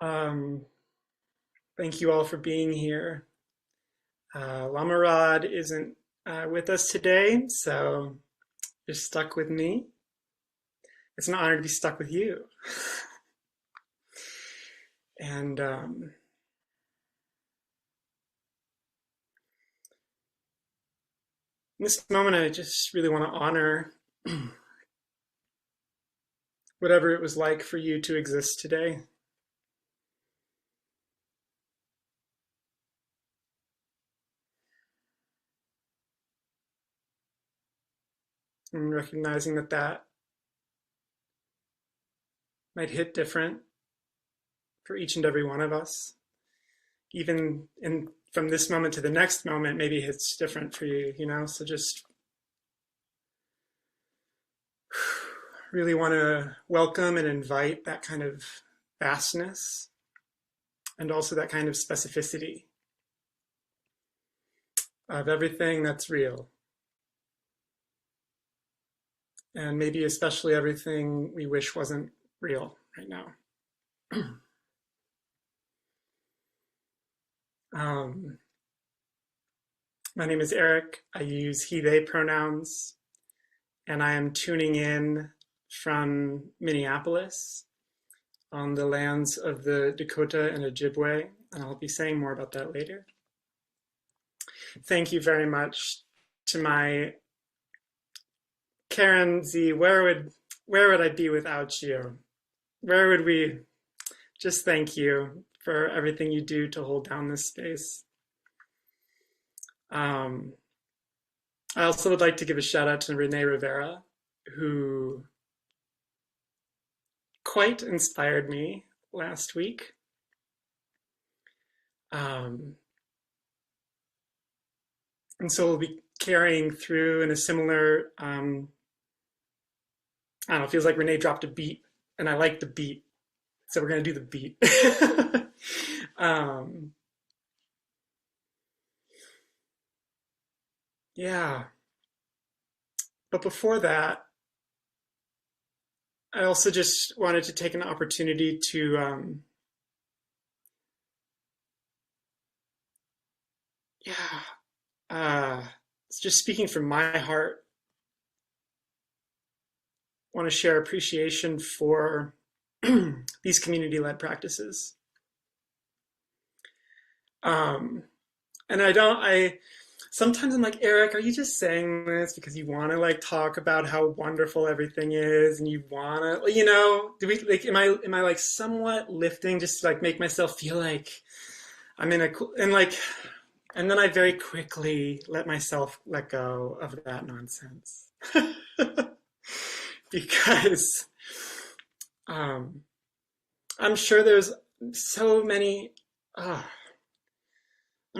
Um, Thank you all for being here. Lama Rod isn't with us today, so you're stuck with me. It's an honor to be stuck with you. And in this moment, I just really want to honor whatever it was like for you to exist today. And recognizing that that might hit different for each and every one of us. Even from this moment to the next moment, maybe it's different for you, So just really want to welcome and invite that kind of vastness and also that kind of specificity of everything that's real. And maybe especially everything we wish wasn't real right now. My name is Eric. I use he, they pronouns, and I am tuning in from Minneapolis on the lands of the Dakota and Ojibwe, and I'll be saying more about that later. Thank you very much to my Karen Z. Where would I be without you? Where would we? Just thank you for everything you do to hold down this space. I also would like to give a shout out to Renee Rivera, who quite inspired me last week. And so we'll be carrying through in a similar, I don't know, it feels like Renee dropped a beat, and I like the beat. So we're going to do the beat. Yeah. But before that, I also just wanted to take an opportunity to, just speaking from my heart, want to share appreciation for these community-led practices. And sometimes I'm like, Eric, are you just saying this because you want to like talk about how wonderful everything is and you want to, do we like, am I like somewhat lifting just to like make myself feel like I'm in and then I very quickly let myself let go of that nonsense. Because I'm sure there's so many, I'm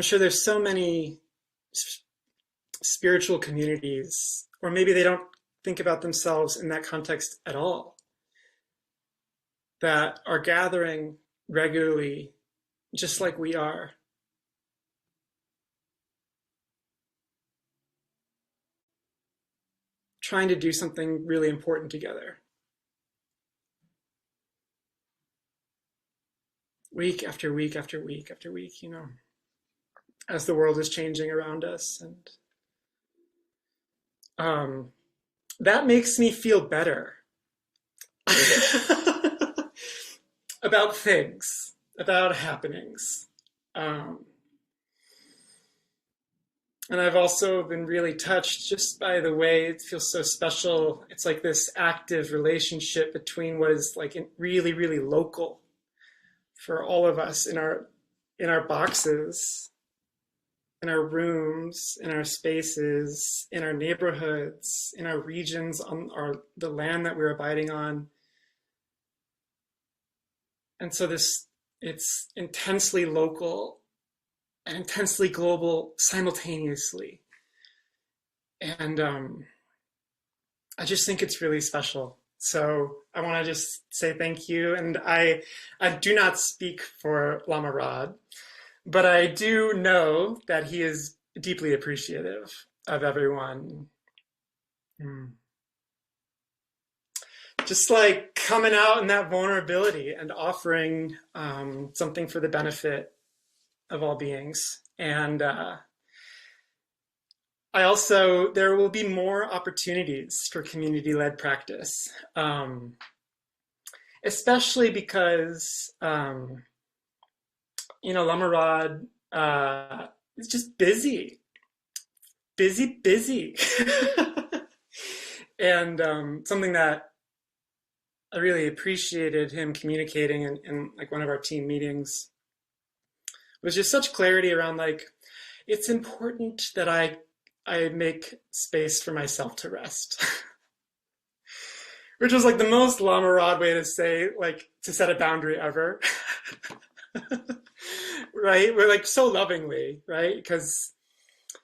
sure there's so many spiritual communities, or maybe they don't think about themselves in that context at all, that are gathering regularly, just like we are. Trying to do something really important together. Week after week after week after week, as the world is changing around us. And that makes me feel better about things, about happenings. And I've also been really touched just by the way it feels so special. It's like this active relationship between what is like really, really local for all of us in our boxes, in our rooms, in our spaces, in our neighborhoods, in our regions, on the land that we're abiding on. And so it's intensely local and intensely global simultaneously. And I just think it's really special. So I want to just say thank you. And I do not speak for Lama Rod, but I do know that he is deeply appreciative of everyone. just like coming out in that vulnerability and offering something for the benefit of all beings. And there will be more opportunities for community-led practice, especially because, Lama Rod is just busy, busy, busy. And something that I really appreciated him communicating in like one of our team meetings was just such clarity around like, it's important that I make space for myself to rest. Which was like the most Lama Rod way to say, like, to set a boundary ever. Right? We're like so lovingly, right? Because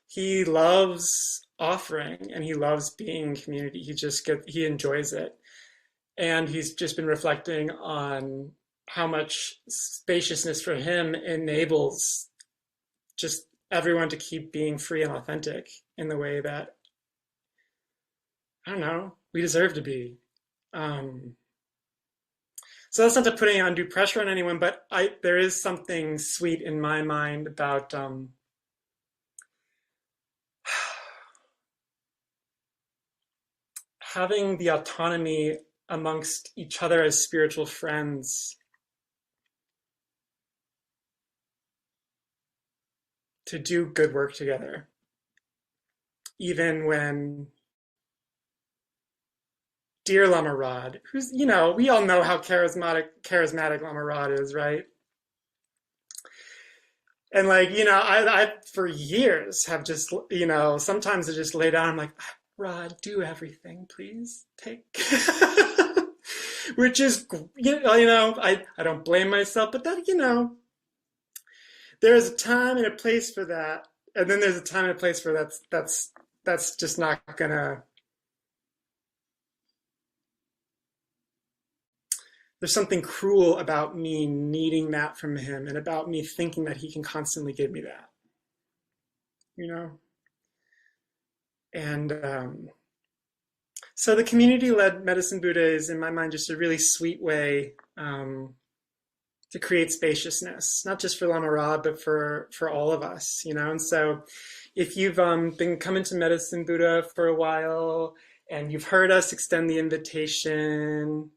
he loves offering and he loves being in community. He enjoys it. And he's just been reflecting on how much spaciousness for him enables just everyone to keep being free and authentic in the way that, I don't know, we deserve to be. So that's not to put any undue pressure on anyone, but there is something sweet in my mind about having the autonomy amongst each other as spiritual friends to do good work together, even when dear Lama Rod, who's, we all know how charismatic Lama Rod is, right? And like, I for years have just, sometimes I just lay down, I'm like, Rod, do everything, please. Take, which is, I don't blame myself, but that, there is a time and a place for that. And then there's a time and a place for that's just not gonna, there's something cruel about me needing that from him and about me thinking that he can constantly give me that, And so the community-led Medicine Buddha is, in my mind, just a really sweet way to create spaciousness, not just for Lama Rod, but for all of us, And so if you've been coming to Medicine Buddha for a while and you've heard us extend the invitation,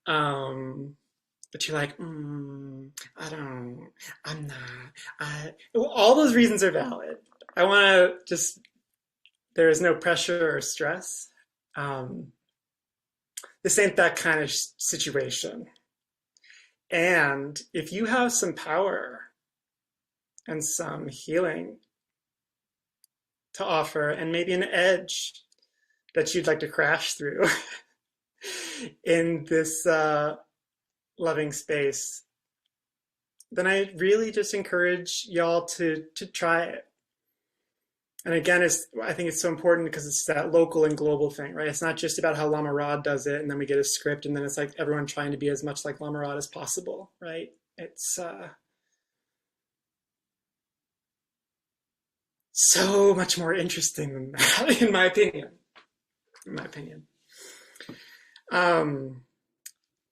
but you're like, I'm not, all those reasons are valid. I want to just, there is no pressure or stress. This ain't that kind of situation. And if you have some power and some healing to offer and maybe an edge that you'd like to crash through in this loving space, then I really just encourage y'all to try it. And again, I think it's so important because it's that local and global thing, right? It's not just about how Lama Rod does it and then we get a script and then it's like everyone trying to be as much like Lama Rod as possible, right? It's so much more interesting than that, in my opinion.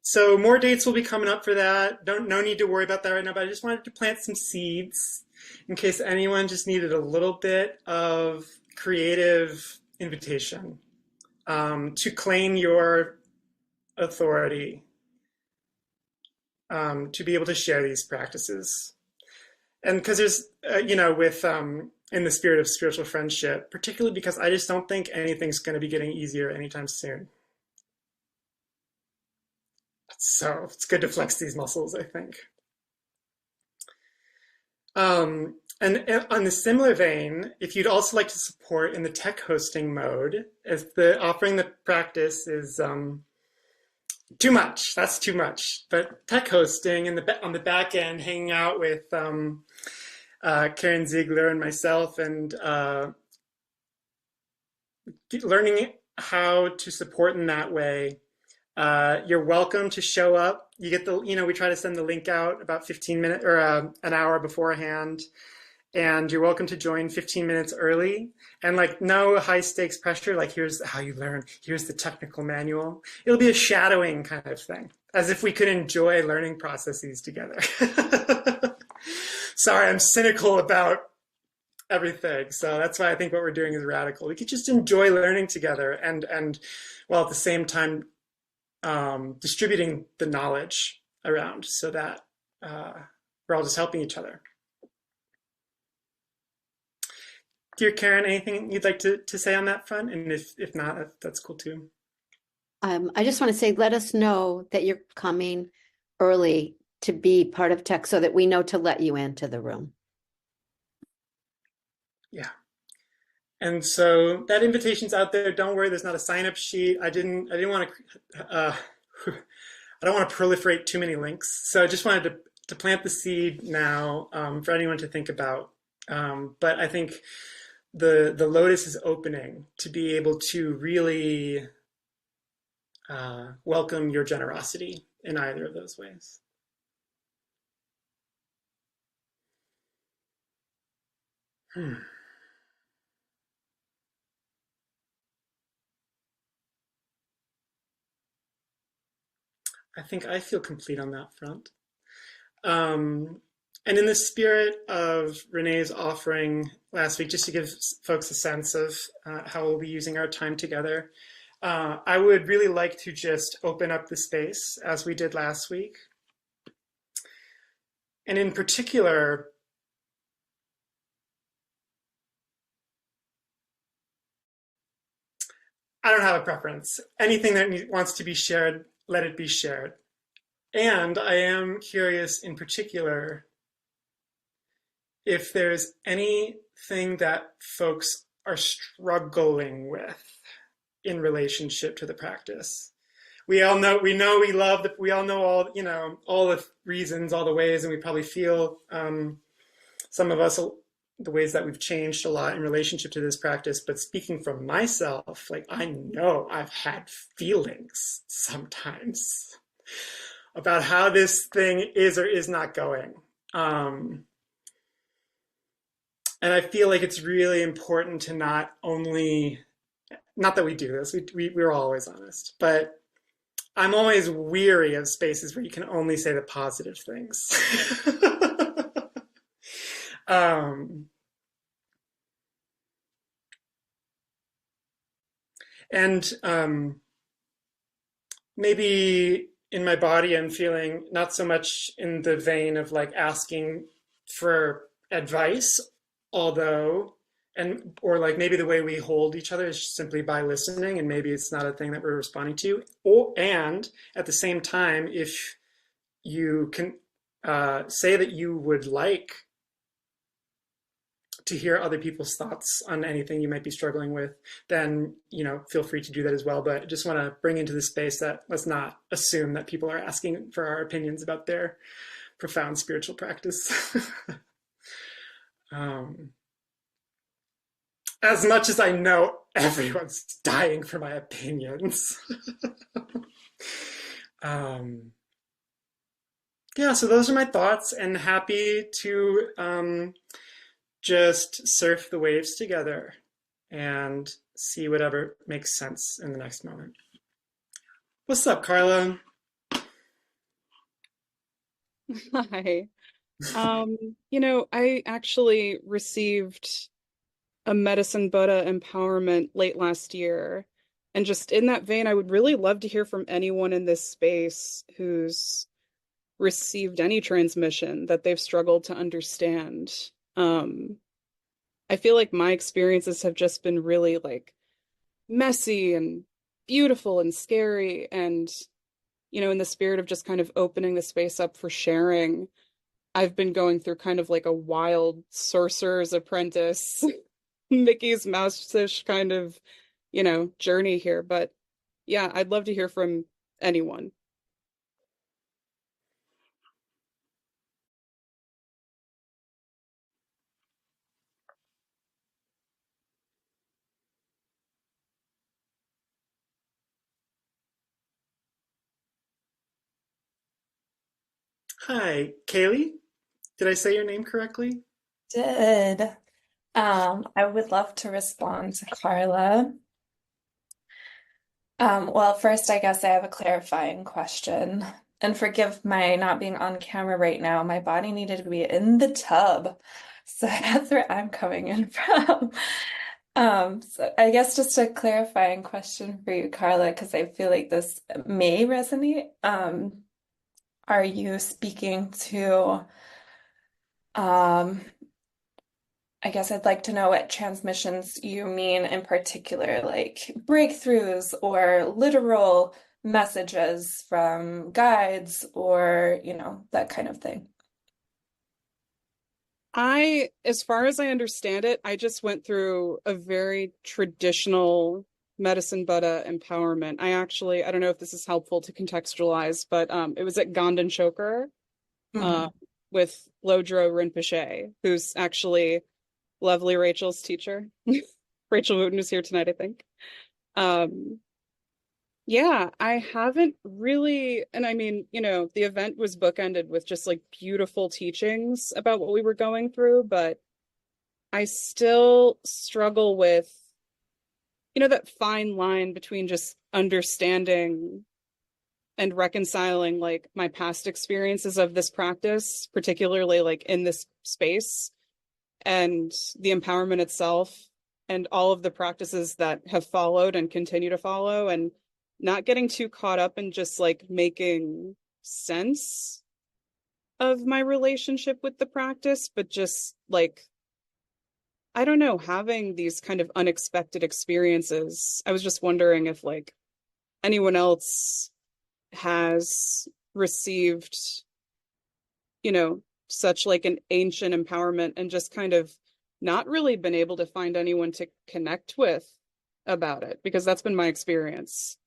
So more dates will be coming up for that. No need to worry about that right now, but I just wanted to plant some seeds in case anyone just needed a little bit of creative invitation to claim your authority, to be able to share these practices. And because there's, with in the spirit of spiritual friendship, particularly because I just don't think anything's going to be getting easier anytime soon. So it's good to flex these muscles, I think. And on the similar vein, if you'd also like to support in the tech hosting mode, if the offering the practice is too much, that's too much. But tech hosting and on the back end, hanging out with Karen Ziegler and myself and learning how to support in that way. You're welcome to show up. You get we try to send the link out about 15 minutes or an hour beforehand. and you're welcome to join 15 minutes early. And like no high stakes pressure, like here's how you learn, here's the technical manual. It'll be a shadowing kind of thing, as if we could enjoy learning processes together. Sorry, I'm cynical about everything. So that's why I think what we're doing is radical. We could just enjoy learning together and while at the same time distributing the knowledge around so that we're all just helping each other. Dear Karen, anything you'd like to say on that front? And if not, that's cool too. I just want to say, let us know that you're coming early to be part of tech so that we know to let you into the room. Yeah. And so that invitation's out there. Don't worry, there's not a sign-up sheet. I didn't want to I don't want to proliferate too many links. So I just wanted to plant the seed now for anyone to think about. But I think the lotus is opening to be able to really welcome your generosity in either of those ways. I think I feel complete on that front. And in the spirit of Renee's offering last week, just to give folks a sense of how we'll be using our time together, I would really like to just open up the space as we did last week. And in particular, I don't have a preference. Anything that wants to be shared, let it be shared. And I am curious in particular if there's anything that folks are struggling with in relationship to the practice. We all know, we love, we all know all, all the reasons, all the ways, and we probably feel, some of us, the ways that we've changed a lot in relationship to this practice. But speaking from myself, like I know I've had feelings sometimes about how this thing is or is not going. And I feel like it's really important to not that we do this, we're always honest, but I'm always weary of spaces where you can only say the positive things. And maybe in my body, I'm feeling not so much in the vein of like asking for advice, although, or like maybe the way we hold each other is simply by listening, and maybe it's not a thing that we're responding to. And at the same time, if you can say that you would like to hear other people's thoughts on anything you might be struggling with, then feel free to do that as well. But I just want to bring into the space that let's not assume that people are asking for our opinions about their profound spiritual practice. As much as I know everyone's dying for my opinions. Yeah, so those are my thoughts, and happy to just surf the waves together and see whatever makes sense in the next moment. What's up, Carla? Hi. I actually received a Medicine Buddha empowerment late last year. And just in that vein, I would really love to hear from anyone in this space who's received any transmission that they've struggled to understand. I feel like my experiences have just been really like messy and beautiful and scary. And, in the spirit of just kind of opening the space up for sharing, I've been going through kind of like a wild sorcerer's apprentice, Mickey's Mouse-ish kind of, journey here. But yeah, I'd love to hear from anyone. Hi, Kaylee. Did I say your name correctly? did. I would love to respond to Carla. Well, first, I guess I have a clarifying question. And forgive my not being on camera right now. My body needed to be in the tub. So that's where I'm coming in from. So I guess just a clarifying question for you, Carla, because I feel like this may resonate. Are you speaking to, I guess I'd like to know what transmissions you mean in particular, like breakthroughs or literal messages from guides or, that kind of thing. As far as I understand it, I just went through a very traditional medicine Buddha empowerment. I don't know if this is helpful to contextualize, but it was at Ganden Choker Mhm. with Lodro Rinpoche, who's actually lovely Rachel's teacher. Rachel Wooten is here tonight, I think. Yeah, I haven't really, and I mean, the event was bookended with just like beautiful teachings about what we were going through, but I still struggle with, that fine line between just understanding and reconciling like my past experiences of this practice, particularly like in this space, and the empowerment itself and all of the practices that have followed and continue to follow, and not getting too caught up in just like making sense of my relationship with the practice, but just like, I don't know, having these kind of unexpected experiences. I was just wondering if like anyone else has received, such like an ancient empowerment and just kind of not really been able to find anyone to connect with about it, because that's been my experience.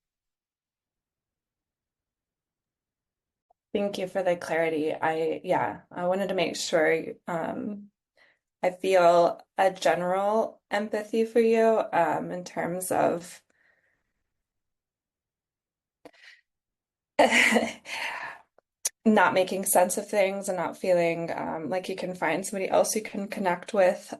Thank you for the clarity. I wanted to make sure I feel a general empathy for you in terms of not making sense of things and not feeling like you can find somebody else you can connect with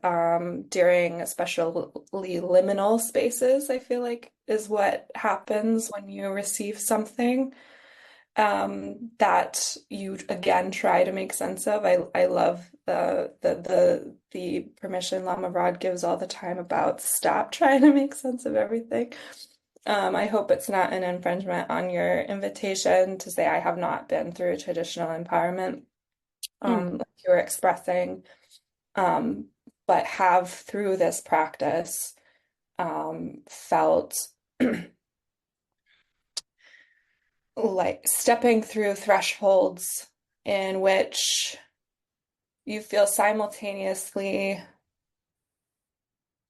during especially liminal spaces, I feel like is what happens when you receive something that you again try to make sense of. I love the permission Lama Rod gives all the time about stop trying to make sense of everything. I hope it's not an infringement on your invitation to say I have not been through traditional empowerment, like you were expressing, but have through this practice felt like stepping through thresholds in which you feel simultaneously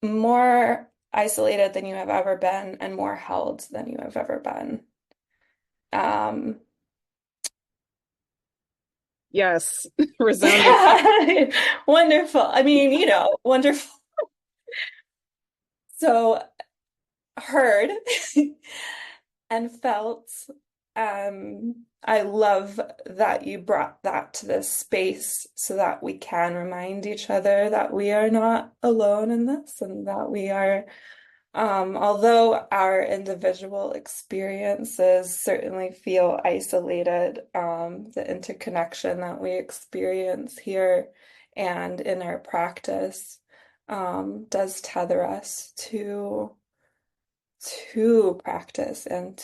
more isolated than you have ever been and more held than you have ever been. Um, Yes, resounding. Wonderful. I mean, wonderful. So heard and felt. I love that you brought that to this space so that we can remind each other that we are not alone in this and that we are, although our individual experiences certainly feel isolated, the interconnection that we experience here and in our practice, does tether us to practice and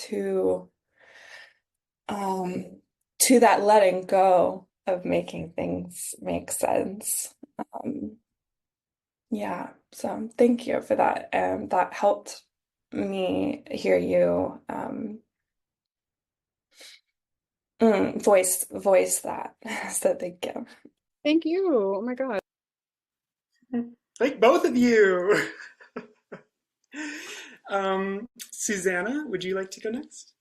um, to that letting go of making things make sense. Um, yeah, so thank you for that. That helped me hear you voice that. So thank you. Thank you. Oh my God. Like both of you. Susanna, would you like to go next?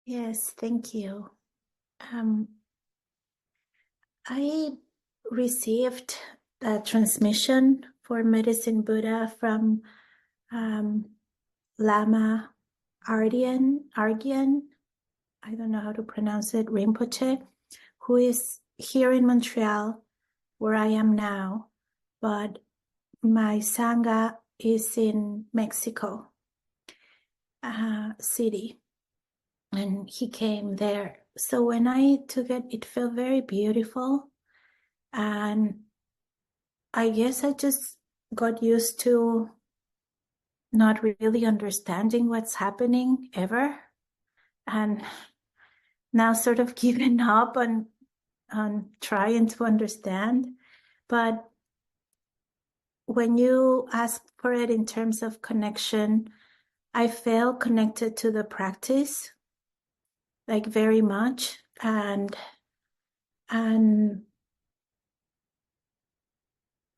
Yes, thank you. I received a transmission for Medicine Buddha from Lama Ardian, I don't know how to pronounce it, Rinpoche, who is here in Montreal, where I am now, but my Sangha is in Mexico City, and he came there. So when I took it, it felt very beautiful. And I guess I just got used to not really understanding what's happening ever. And now sort of given up on trying to understand. But when you ask for it in terms of connection, I felt connected to the practice, like very much. And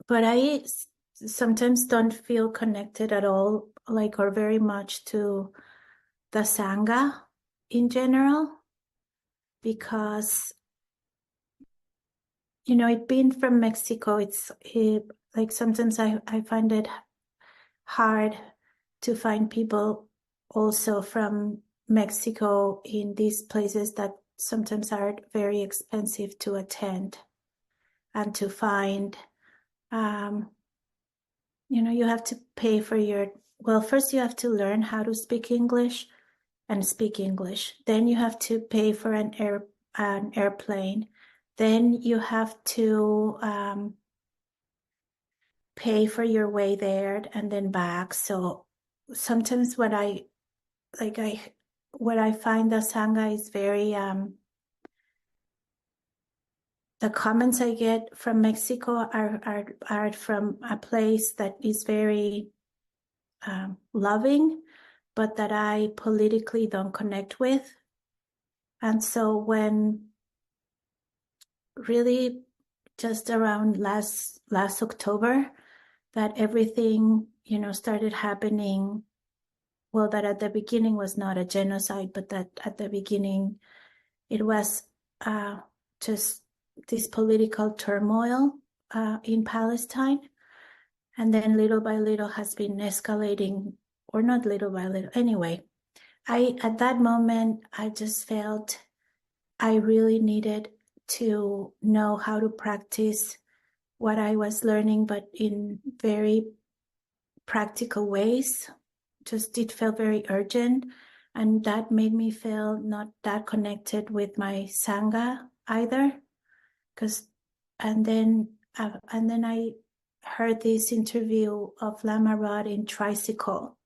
but I sometimes don't feel connected at all, like, or very much to the Sangha in general, because, you know, it being from Mexico, like sometimes I find it hard to find people also from Mexico in these places that sometimes are very expensive to attend and to find. You know, you have to pay for well, first you have to learn how to speak English and speak English. Then you have to pay for an airplane. Then you have to pay for your way there and then back. So sometimes what I find the Sangha is very the comments I get from Mexico are from a place that is very loving, but that I politically don't connect with. And so when really just around last October, that everything, you know, started happening, well, that at the beginning was not a genocide, but that at the beginning it was just this political turmoil in Palestine. And then little by little has been escalating, or not little by little. Anyway, at that moment, I just felt I really needed to know how to practice what I was learning, but in very practical ways. Just it felt very urgent. And that made me feel not that connected with my Sangha either. And then I heard this interview of Lama Rod in Tricycle,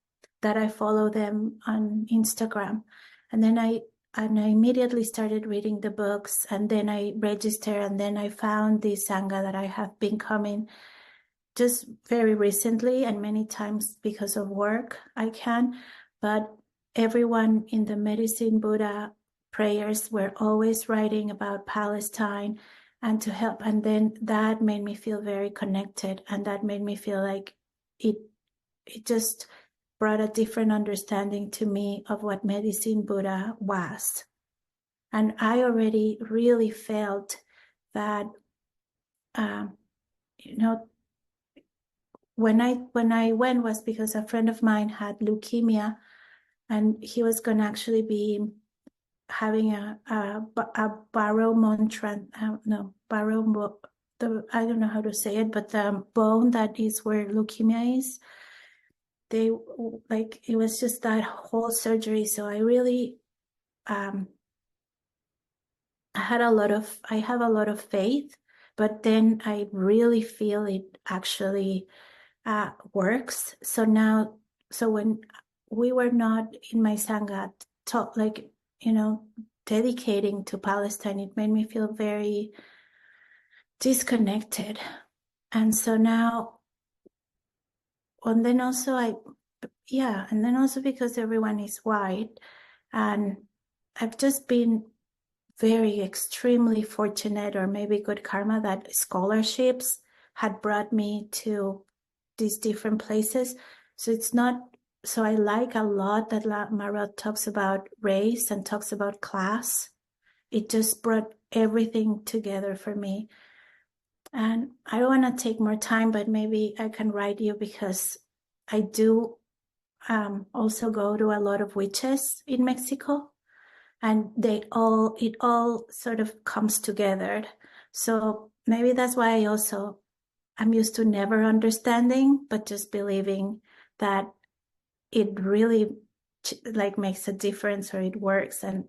that I follow them on Instagram. And then I immediately started reading the books, and then I registered, and then I found the Sangha that I have been coming just very recently, and many times because of work I can. But everyone in the Medicine Buddha prayers were always writing about Palestine and to help. And then that made me feel very connected, and that made me feel like it just brought a different understanding to me of what Medicine Buddha was. And I already really felt that, you know, when I went was because a friend of mine had leukemia, and he was going to actually be having a baromon I don't know how to say it, but the bone that is where leukemia is, it was just that whole surgery. So I really I have a lot of faith, but then I really feel it actually works. So when we were not in my Sangha, dedicating to Palestine, it made me feel very disconnected. And so now, and then also because everyone is white, and I've just been very extremely fortunate, or maybe good karma, that scholarships had brought me to these different places. So I like a lot that Lama Rod talks about race and talks about class. It just brought everything together for me. And I don't want to take more time, but maybe I can write you, because I do also go to a lot of witches in Mexico, and it all sort of comes together. So maybe that's why I'm used to never understanding, but just believing that it really like makes a difference or it works, and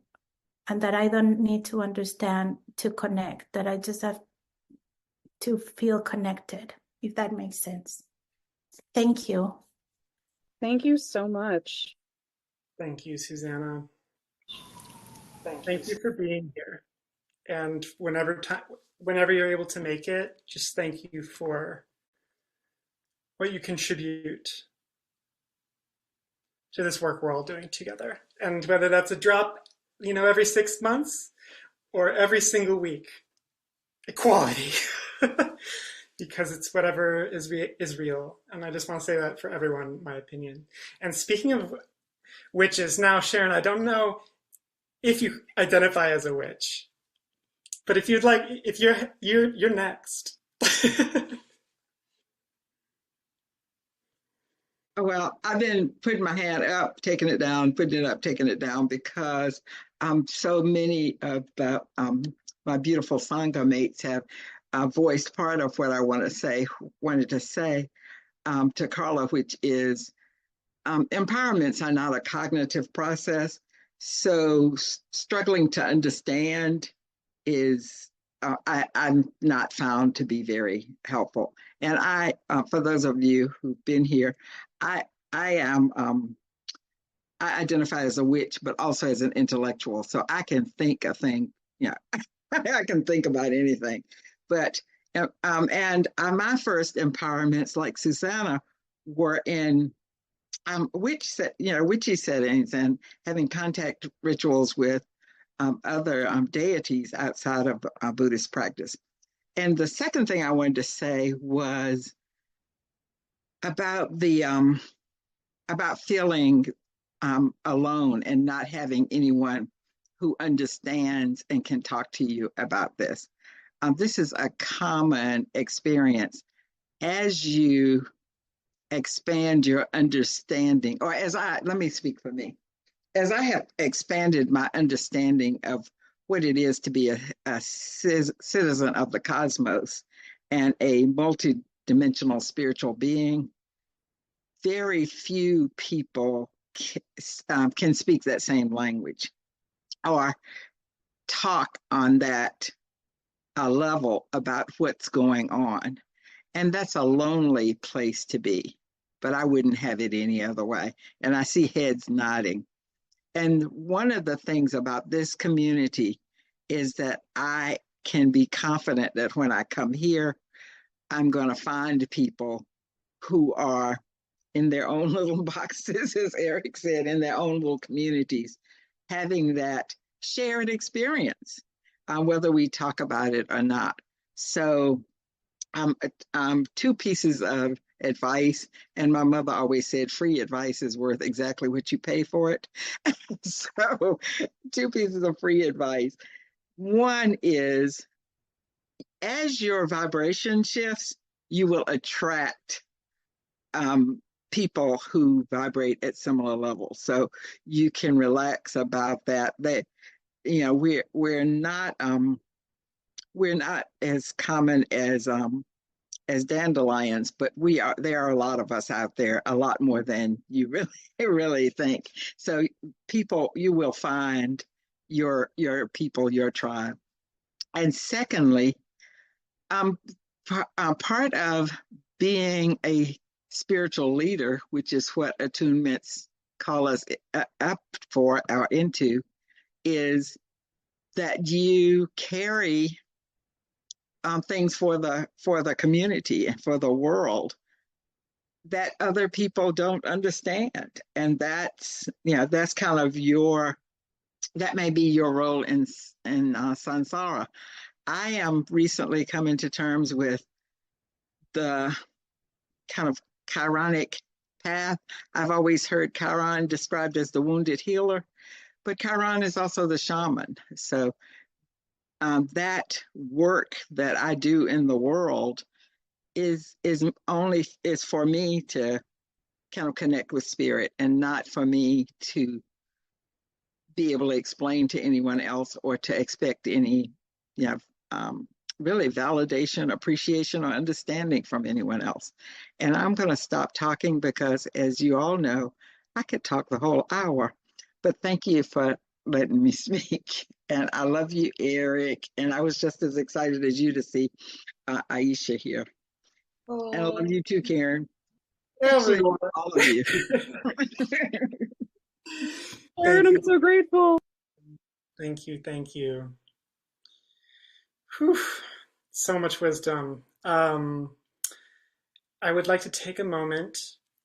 that I don't need to understand to connect, that I just have to feel connected, if that makes sense. Thank you. Thank you so much. Thank you, Susanna. Thank you for being here. And whenever you're able to make it, just thank you for what you contribute to this work we're all doing together. And whether that's a drop, every 6 months or every single week, equality. Because it's whatever is real. And I just want to say that for everyone, my opinion. And speaking of witches, now, Sharon, I don't know if you identify as a witch, but if you'd like, if you're next. Well, I've been putting my hand up, taking it down, putting it up, taking it down, because so many of my beautiful Sangha mates have voiced part of what I wanted to say to Carla, which is empowerments are not a cognitive process. So struggling to understand is I'm not found to be very helpful. And for those of you who've been here, I am I identify as a witch, but also as an intellectual. So I can think a thing, I can think about anything. But my first empowerments, like Susanna, were in witchy settings and having contact rituals with other deities outside of Buddhist practice. And the second thing I wanted to say was about about feeling alone and not having anyone who understands and can talk to you about this. This is a common experience as you expand your understanding, or let me speak for me. As I have expanded my understanding of what it is to be a citizen of the cosmos and a multidimensional spiritual being, very few people can speak that same language or talk on that level about what's going on. And that's a lonely place to be, but I wouldn't have it any other way. And I see heads nodding. And one of the things about this community is that I can be confident that when I come here, I'm going to find people who are in their own little boxes, as Eric said, in their own little communities, having that shared experience, whether we talk about it or not. So two pieces of advice, and my mother always said free advice is worth exactly what you pay for it. So two pieces of free advice. One is, as your vibration shifts, you will attract people who vibrate at similar levels. So you can relax about that. That we're not as common as dandelions, but there are a lot of us out there, a lot more than you really think. So people, you will find your people, your tribe. And secondly, part of being a spiritual leader, which is what attunements call us up for or into, is that you carry things for the community and for the world that other people don't understand. And that's kind of that may be your role in samsara. I am recently coming to terms with the kind of Chironic path. I've always heard Chiron described as the wounded healer, but Chiron is also the shaman. So that work that I do in the world is for me to kind of connect with spirit, and not for me to be able to explain to anyone else or to expect any really validation, appreciation, or understanding from anyone else. And I'm going to stop talking because, as you all know, I could talk the whole hour. But thank you for letting me speak. And I love you, Eric. And I was just as excited as you to see Aisha here. And I love you too, Karen. Actually, Everyone. all of you. Aaron, Thank I'm you. so grateful. Thank you. Thank you. Whew. So much wisdom. I would like to take a moment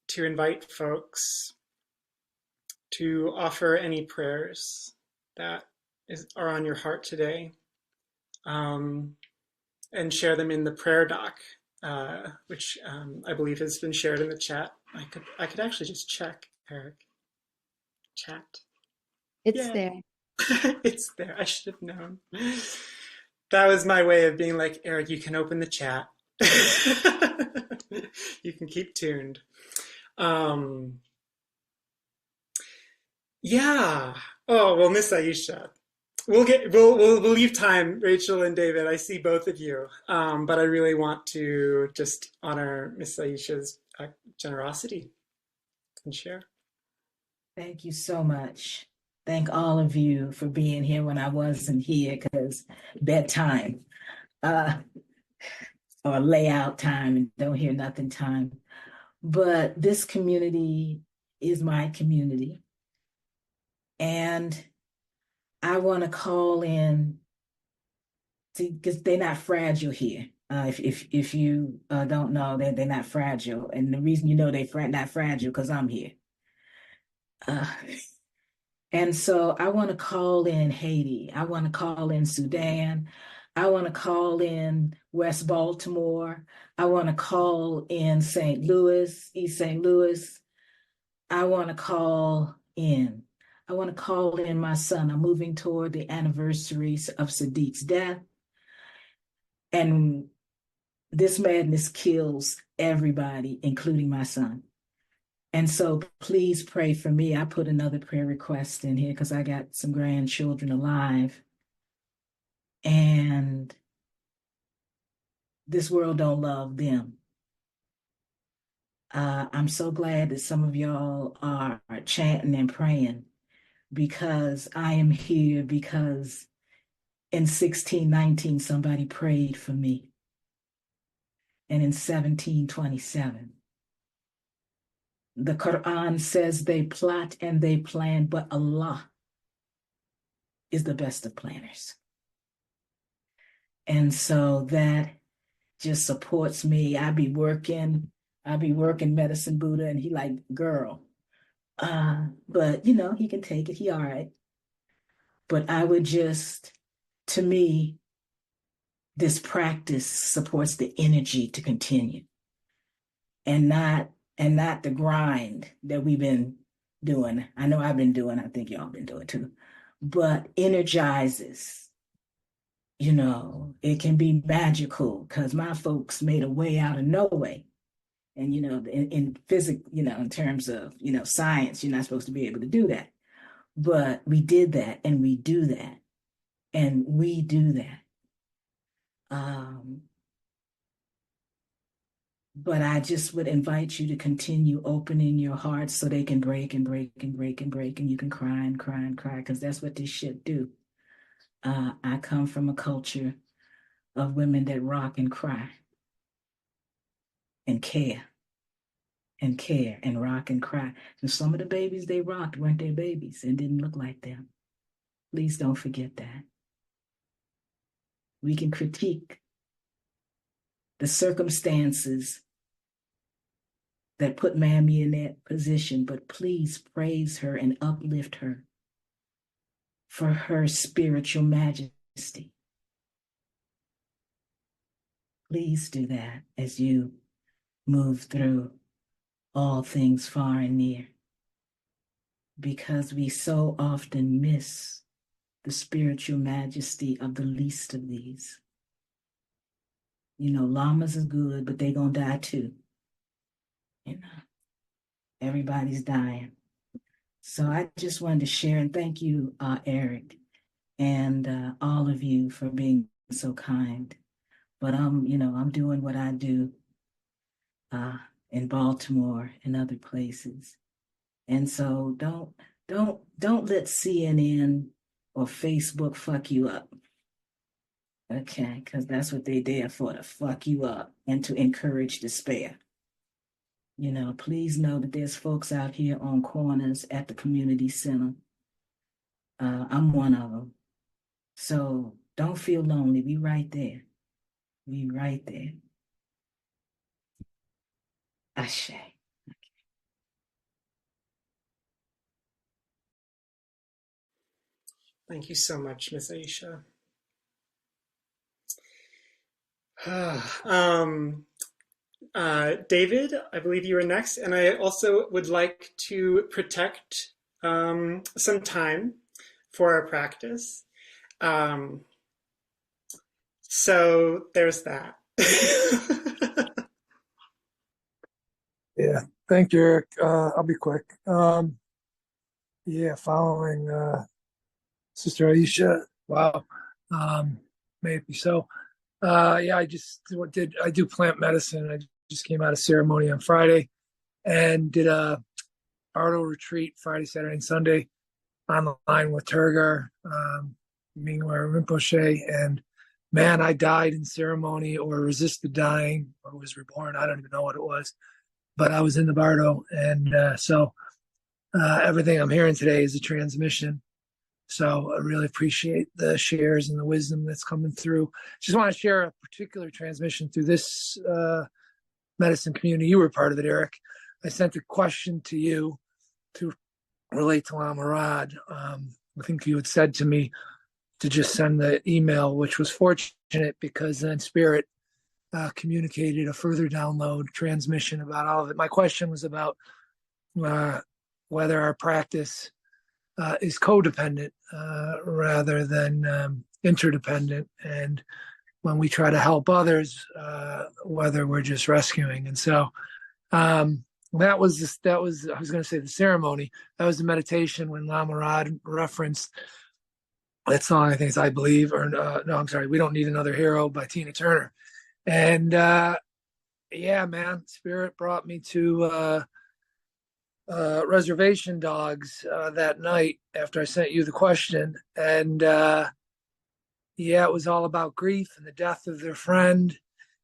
to invite folks to offer any prayers that are on your heart today, and share them in the prayer doc, which I believe has been shared in the chat. I could actually just check, Eric. Chat. It's Yeah, there. it's there. I should have known. That was my way of being like, Eric, you can open the chat. You can keep tuned. Yeah. Oh, well, Miss Aisha. We'll leave time, Rachel and David. I see both of you. But I really want to just honor Miss Aisha's generosity and share. Thank you so much. Thank all of you for being here when I wasn't here because bedtime or layout time and don't hear nothing time. But this community is my community. And I want to call in because they're not fragile here. If you don't know, they're not fragile. And the reason you know they're not fragile because I'm here. And so I want to call in Haiti. I want to call in Sudan. I want to call in West Baltimore. I want to call in St. Louis, East St. Louis. I want to call in. I want to call in my son. I'm moving toward the anniversary of Sadiq's death. And this madness kills everybody, including my son. And so please pray for me. I put another prayer request in here because I got some grandchildren alive. And this world don't love them. I'm so glad that some of y'all are chanting and praying because I am here because in 1619, somebody prayed for me. And in 1727, the Quran says they plot and they plan, but Allah is the best of planners. And so that just supports me. I be working Medicine Buddha, and he like, girl. But he can take it. He all right. But I would just, to me, this practice supports the energy to continue. And not the grind that we've been doing. I know I've been doing, I think y'all been doing too, but energizes. It can be magical because my folks made a way out of no way. And, in physics, in terms of, science, you're not supposed to be able to do that. But we did that and we do that. And we do that. But I just would invite you to continue opening your hearts so they can break and break and break and break, and you can cry and cry and cry, because that's what this shit do. I come from a culture of women that rock and cry and care and rock and cry. And some of the babies they rocked weren't their babies and didn't look like them. Please don't forget that. We can critique the circumstances that put Mammy in that position, but please praise her and uplift her for her spiritual majesty. Please do that as you move through all things far and near, because we so often miss the spiritual majesty of the least of these. Llamas is good, but they're going to die too. Everybody's dying. So I just wanted to share, and thank you, Eric, and all of you for being so kind. but I'm doing what I do uh, in Baltimore and other places. And so don't let CNN or Facebook fuck you up. Okay, because that's what they're there for, to fuck you up and to encourage despair. Please know that there's folks out here on corners at the community center. I'm one of them. So don't feel lonely. We right there. We right there. Ashe. Thank you so much, Miss Aisha. David, I believe you were next, and I also would like to protect some time for our practice. So there's that. Yeah, thank you, Eric. I'll be quick. Yeah, following Sister Aisha. Wow, may it be so. Yeah, I do plant medicine. I just came out of ceremony on Friday and did a Bardo retreat Friday, Saturday, and Sunday online with Turgar, Mingwa Rinpoche, and man, I died in ceremony or resisted dying or was reborn. I don't even know what it was, but I was in the Bardo, and so everything I'm hearing today is a transmission. So I really appreciate the shares and the wisdom that's coming through. Just want to share a particular transmission through this medicine community. You were part of it, Eric. I sent a question to you to relate to Lama Rod. I think you had said to me to just send the email, which was fortunate because then Spirit communicated a further download transmission about all of it. My question was about whether our practice is codependent rather than interdependent, and when we try to help others, whether we're just rescuing. And so that was I was going to say the ceremony. That was the meditation when Lama Rod referenced that song. I think it's "I Believe," or no, I'm sorry, "We Don't Need Another Hero" by Tina Turner. And yeah, man, Spirit brought me to Reservation Dogs that night after I sent you the question. And yeah, it was all about grief and the death of their friend.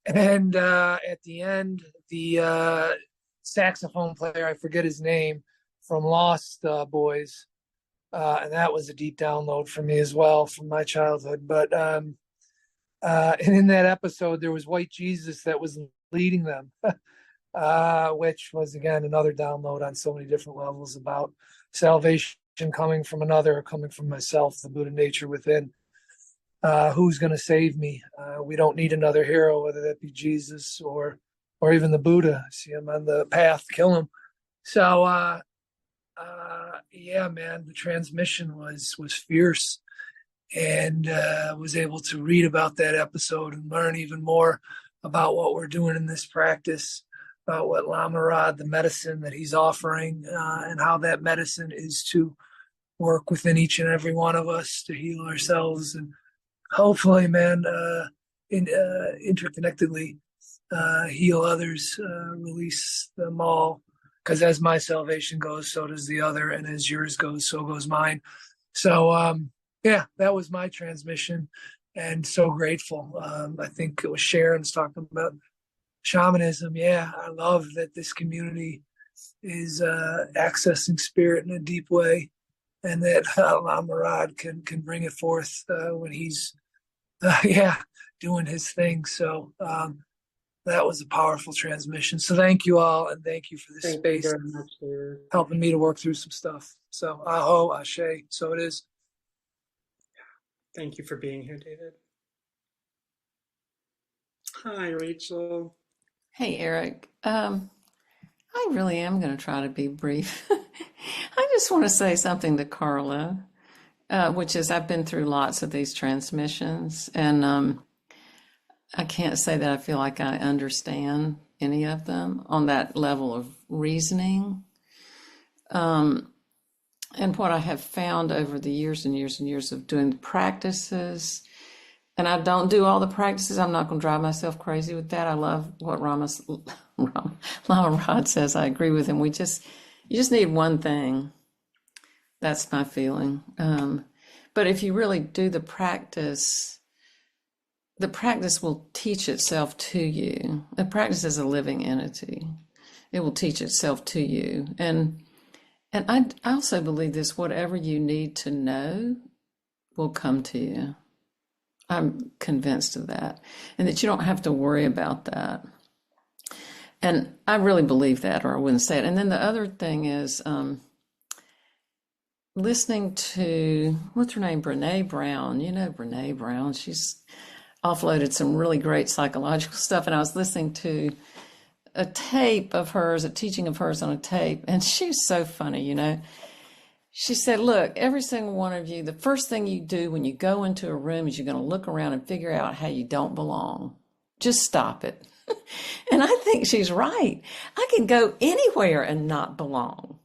And at the end, the saxophone player, I forget his name, from Lost Boys. And that was a deep download for me as well from my childhood. But and in that episode, there was White Jesus that was leading them. Which was, again, another download on so many different levels about salvation coming from another or coming from myself, the Buddha nature within. Who's going to save me? We don't need another hero, whether that be Jesus or even the Buddha. See him on the path, kill him. So yeah, man, the transmission was fierce, and was able to read about that episode and learn even more about what we're doing in this practice, about what Lama Rod, the medicine that he's offering, and how that medicine is to work within each and every one of us to heal ourselves and hopefully, man, interconnectedly heal others, release them all. Because as my salvation goes, so does the other, and as yours goes, so goes mine. So yeah, that was my transmission, and so grateful. I think it was Sharon's talking about shamanism. Yeah, I love that this community is accessing spirit in a deep way, and that Lama Rod can bring it forth when he's yeah, doing his thing. So that was a powerful transmission. So thank you all, and thank you for this Thank space, you very much, David. helping me to work through some stuff. So aho, ashe. So it is. Thank you for being here, David. Hi, Rachel. Hey, Eric. I really am going to try to be brief. I just want to say something to Carla, which is I've been through lots of these transmissions, and I can't say that I feel like I understand any of them on that level of reasoning. And what I have found over the years and years and years of doing the practices, And I don't do all the practices. I'm not going to drive myself crazy with that. I love what Lama Rod says. I agree with him. You just need one thing. That's my feeling. But if you really do the practice will teach itself to you. The practice is a living entity. It will teach itself to you. And I also believe this, whatever you need to know will come to you. I'm convinced of that. And that you don't have to worry about that. And I really believe that, or I wouldn't say it. And then the other thing is listening to, what's her name? Brene Brown. You know Brene Brown. She's offloaded some really great psychological stuff. And I was listening to a tape of hers, a teaching of hers on a tape. And she was so funny, you know. She said, look, every single one of you, the first thing you do when you go into a room is you're going to look around and figure out how you don't belong. Just stop it. And I think she's right. I can go anywhere and not belong.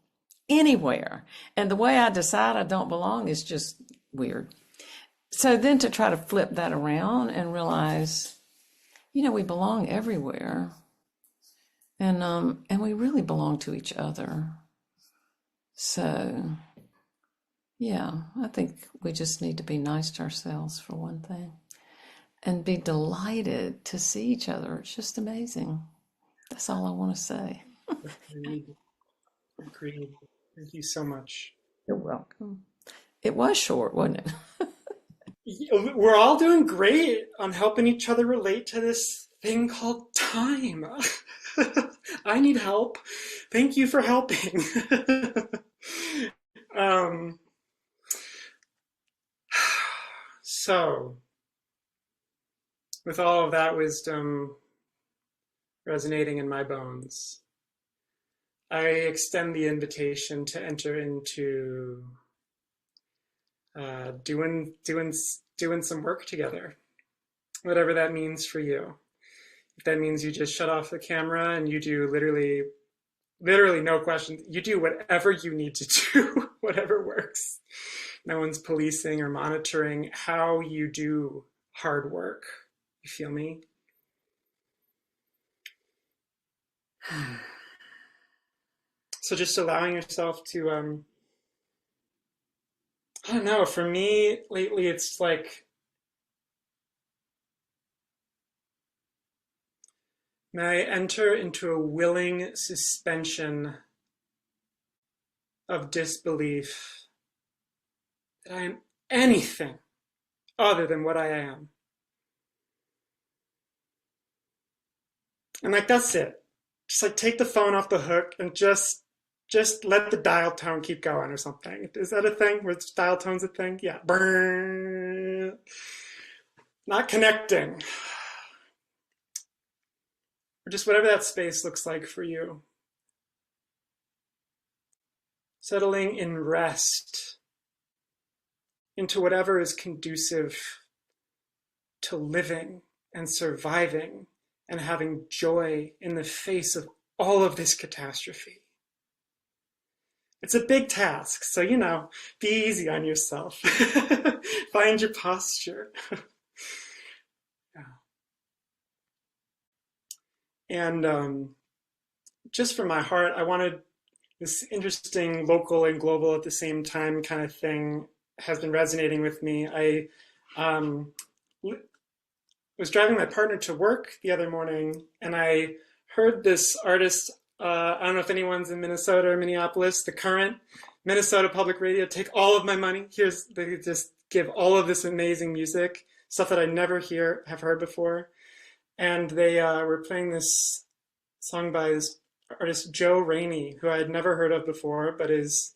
Anywhere. And the way I decide I don't belong is just weird. So then to try to flip that around and realize, you know, we belong everywhere. And we really belong to each other. So, yeah, I think we just need to be nice to ourselves for one thing and be delighted to see each other. It's just amazing. That's all I want to say. Agreed. Thank you so much. You're welcome. It was short, wasn't it? We're all doing great on helping each other relate to this thing called time. I need help. Thank you for helping. So, with all of that wisdom resonating in my bones, I extend the invitation to enter into doing some work together, whatever that means for you. If that means you just shut off the camera and you do literally no question, you do whatever you need to do, whatever works. No one's policing or monitoring how you do hard work. You feel me? So just allowing yourself to, I don't know, for me lately, it's like, may I enter into a willing suspension of disbelief that I am anything other than what I am. And like, that's it. Just like take the phone off the hook and just let the dial tone keep going or something. Is that a thing? Where dial tone's a thing? Yeah. Burn. Not connecting. Or just whatever that space looks like for you. Settling in rest into whatever is conducive to living and surviving and having joy in the face of all of this catastrophe. It's a big task, so, you know, be easy on yourself. Find your posture. Yeah. And just from my heart, I wanted this interesting local and global at the same time kind of thing has been resonating with me. I was driving my partner to work the other morning, and I heard this artist, I don't know if anyone's in Minnesota or Minneapolis, the Current, Minnesota Public Radio, take all of my money. They just give all of this amazing music, stuff that I never have heard before. And they were playing this song by this artist, Joe Rainey, who I had never heard of before, but is,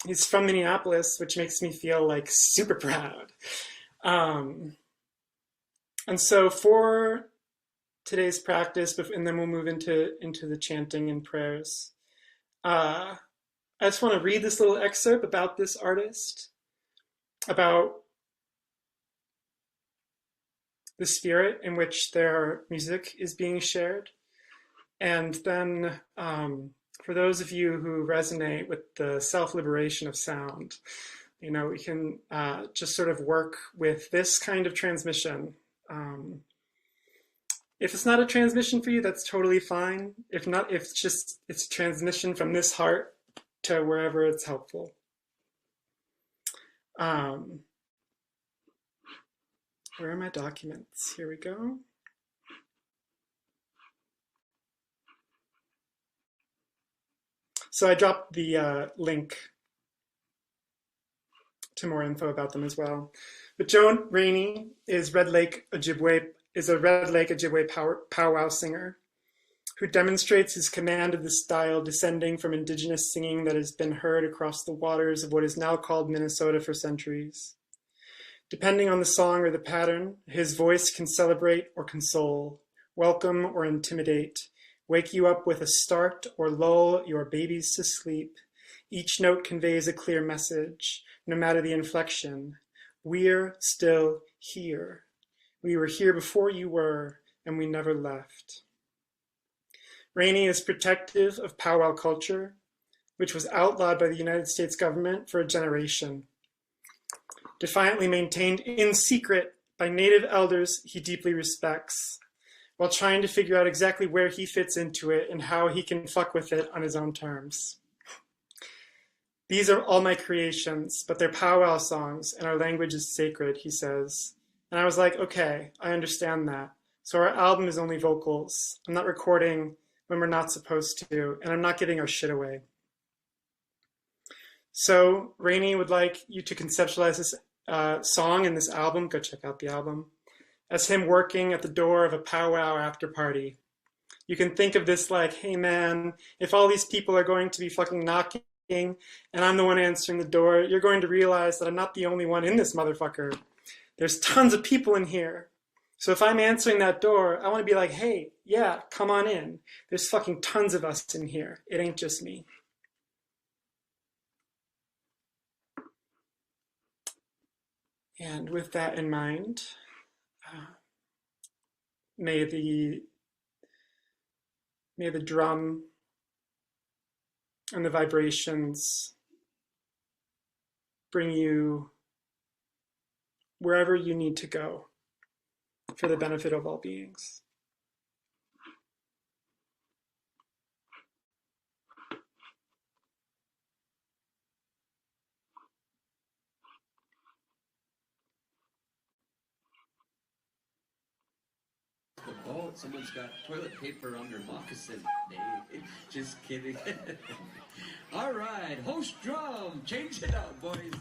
he's from Minneapolis, which makes me feel like super proud. And so for today's practice, and then we'll move into the chanting and prayers, I just want to read this little excerpt about this artist, about the spirit in which their music is being shared. And then for those of you who resonate with the self-liberation of sound, We can just sort of work with this kind of transmission. If it's not a transmission for you, that's totally fine. If not, if it's transmission from this heart to wherever it's helpful. Where are my documents? Here we go. So I dropped the link to more info about them as well. But Joan Rainey is a Red Lake Ojibwe powwow singer who demonstrates his command of the style descending from indigenous singing that has been heard across the waters of what is now called Minnesota for centuries. Depending on the song or the pattern, his voice can celebrate or console, welcome or intimidate, wake you up with a start or lull your babies to sleep. Each note conveys a clear message, no matter the inflection. We're still here. We were here before you were, and we never left. Rainey is protective of powwow culture, which was outlawed by the United States government for a generation. Defiantly maintained in secret by Native elders he deeply respects, while trying to figure out exactly where he fits into it and how he can fuck with it on his own terms. These are all my creations, but they're powwow songs, and our language is sacred, he says. And I was like, okay, I understand that. So our album is only vocals. I'm not recording when we're not supposed to, and I'm not giving our shit away. So Rainey would like you to conceptualize this song in this album, go check out the album, as him working at the door of a powwow after party. You can think of this like, hey man, if all these people are going to be fucking knocking and I'm the one answering the door, you're going to realize that I'm not the only one in this motherfucker. There's tons of people in here. So if I'm answering that door, I want to be like, hey, yeah, come on in. There's fucking tons of us in here. It ain't just me. And with that in mind, may the drum and the vibrations bring you wherever you need to go for the benefit of all beings. Oh, someone's got toilet paper on their moccasin. Hey, just kidding. All right, host drum, change it up, boys.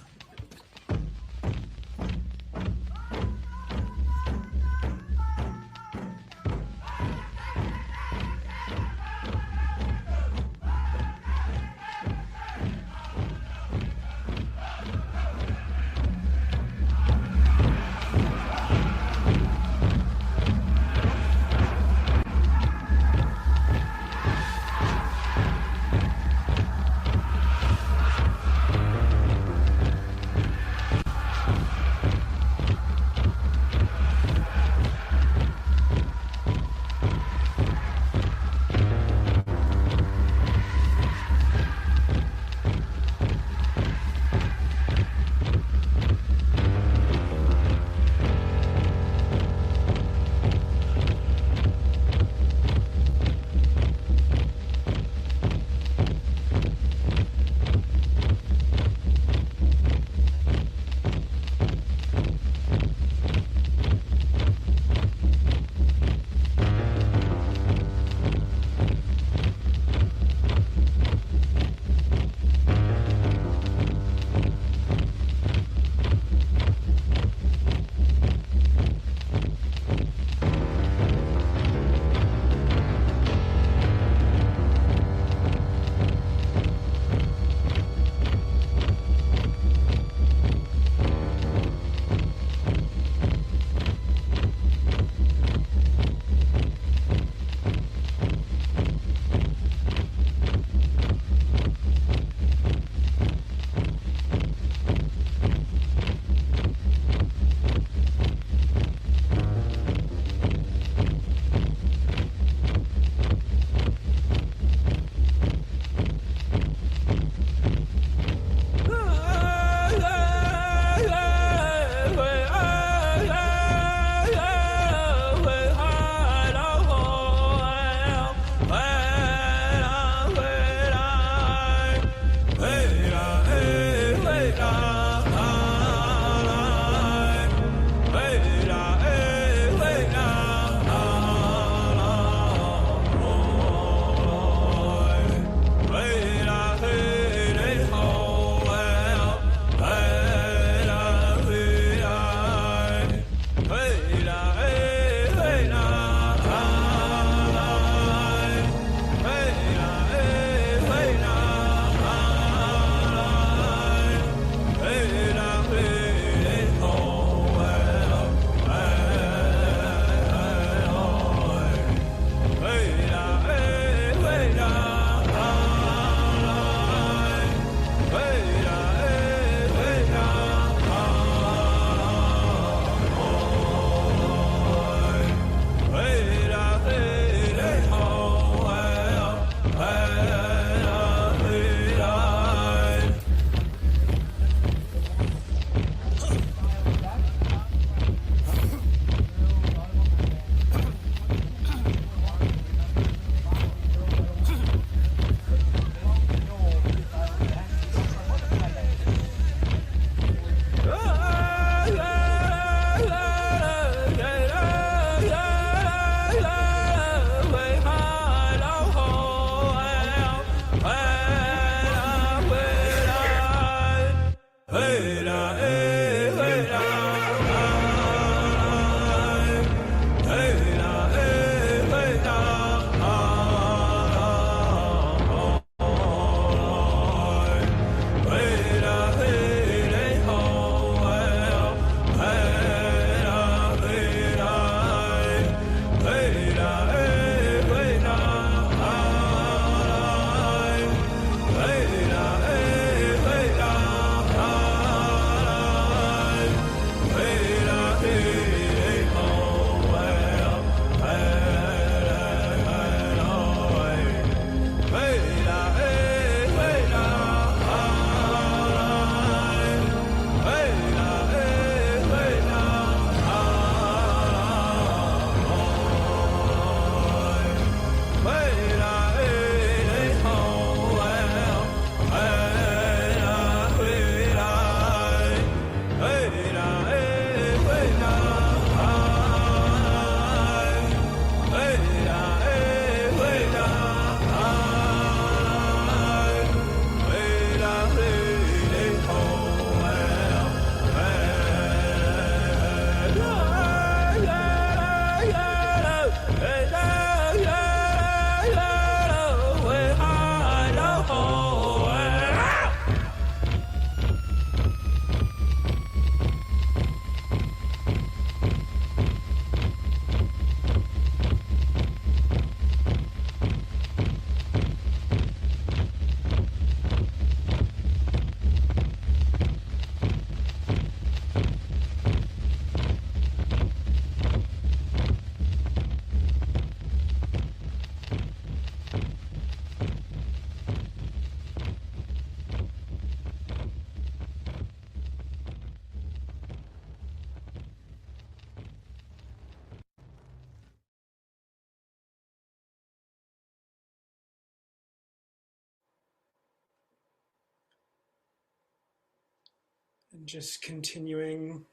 And just continuing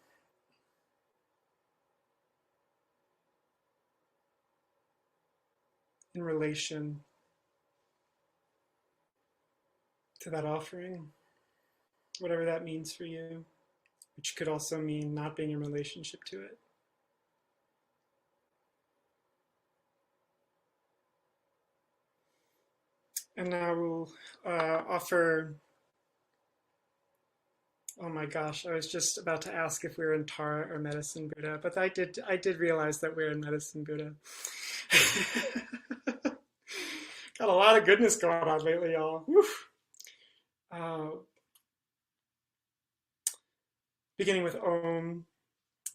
in relation to that offering, whatever that means for you, which could also mean not being in relationship to it. And now we'll offer. Oh my gosh, I was just about to ask if we were in Tara or Medicine Buddha, but I did realize that we're in Medicine Buddha. Got a lot of goodness going on lately, y'all. Beginning with Om,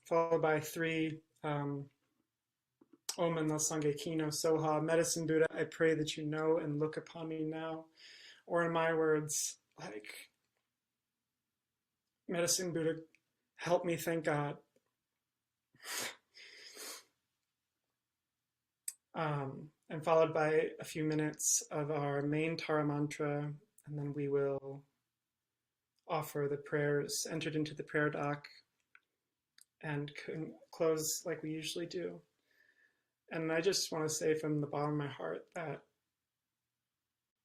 followed by 3. Om and La Sangye Kino Soha. Medicine Buddha, I pray that you know and look upon me now. Or in my words, like, Medicine Buddha, help me thank God. And followed by a few minutes of our main Tara mantra, and then we will offer the prayers entered into the prayer doc and close like we usually do. And I just want to say from the bottom of my heart that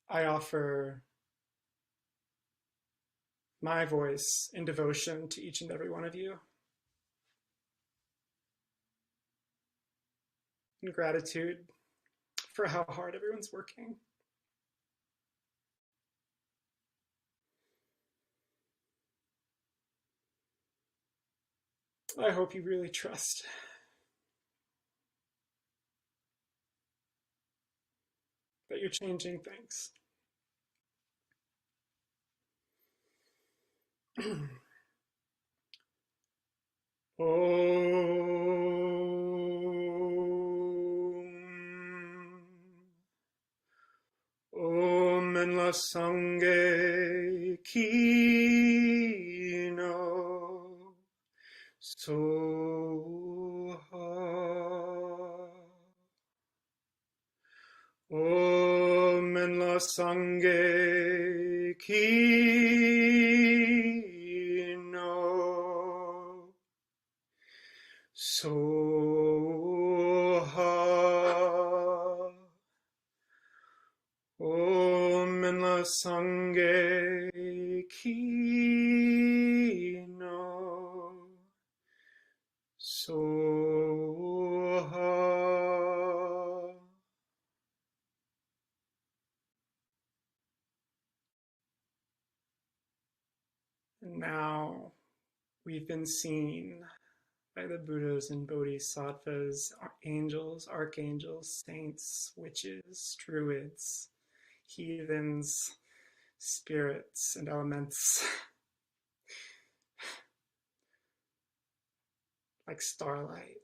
I offer my voice in devotion to each and every one of you. In gratitude for how hard everyone's working. I hope you really trust that you're changing things. Om and La Sangye Kino Soha. Om and La Sangye Kino Soha. Om and La Sangye Kino Soha. And now we've been seen by the Buddhas and Bodhisattvas, angels, archangels, saints, witches, druids, heathens, spirits, and elements like starlight.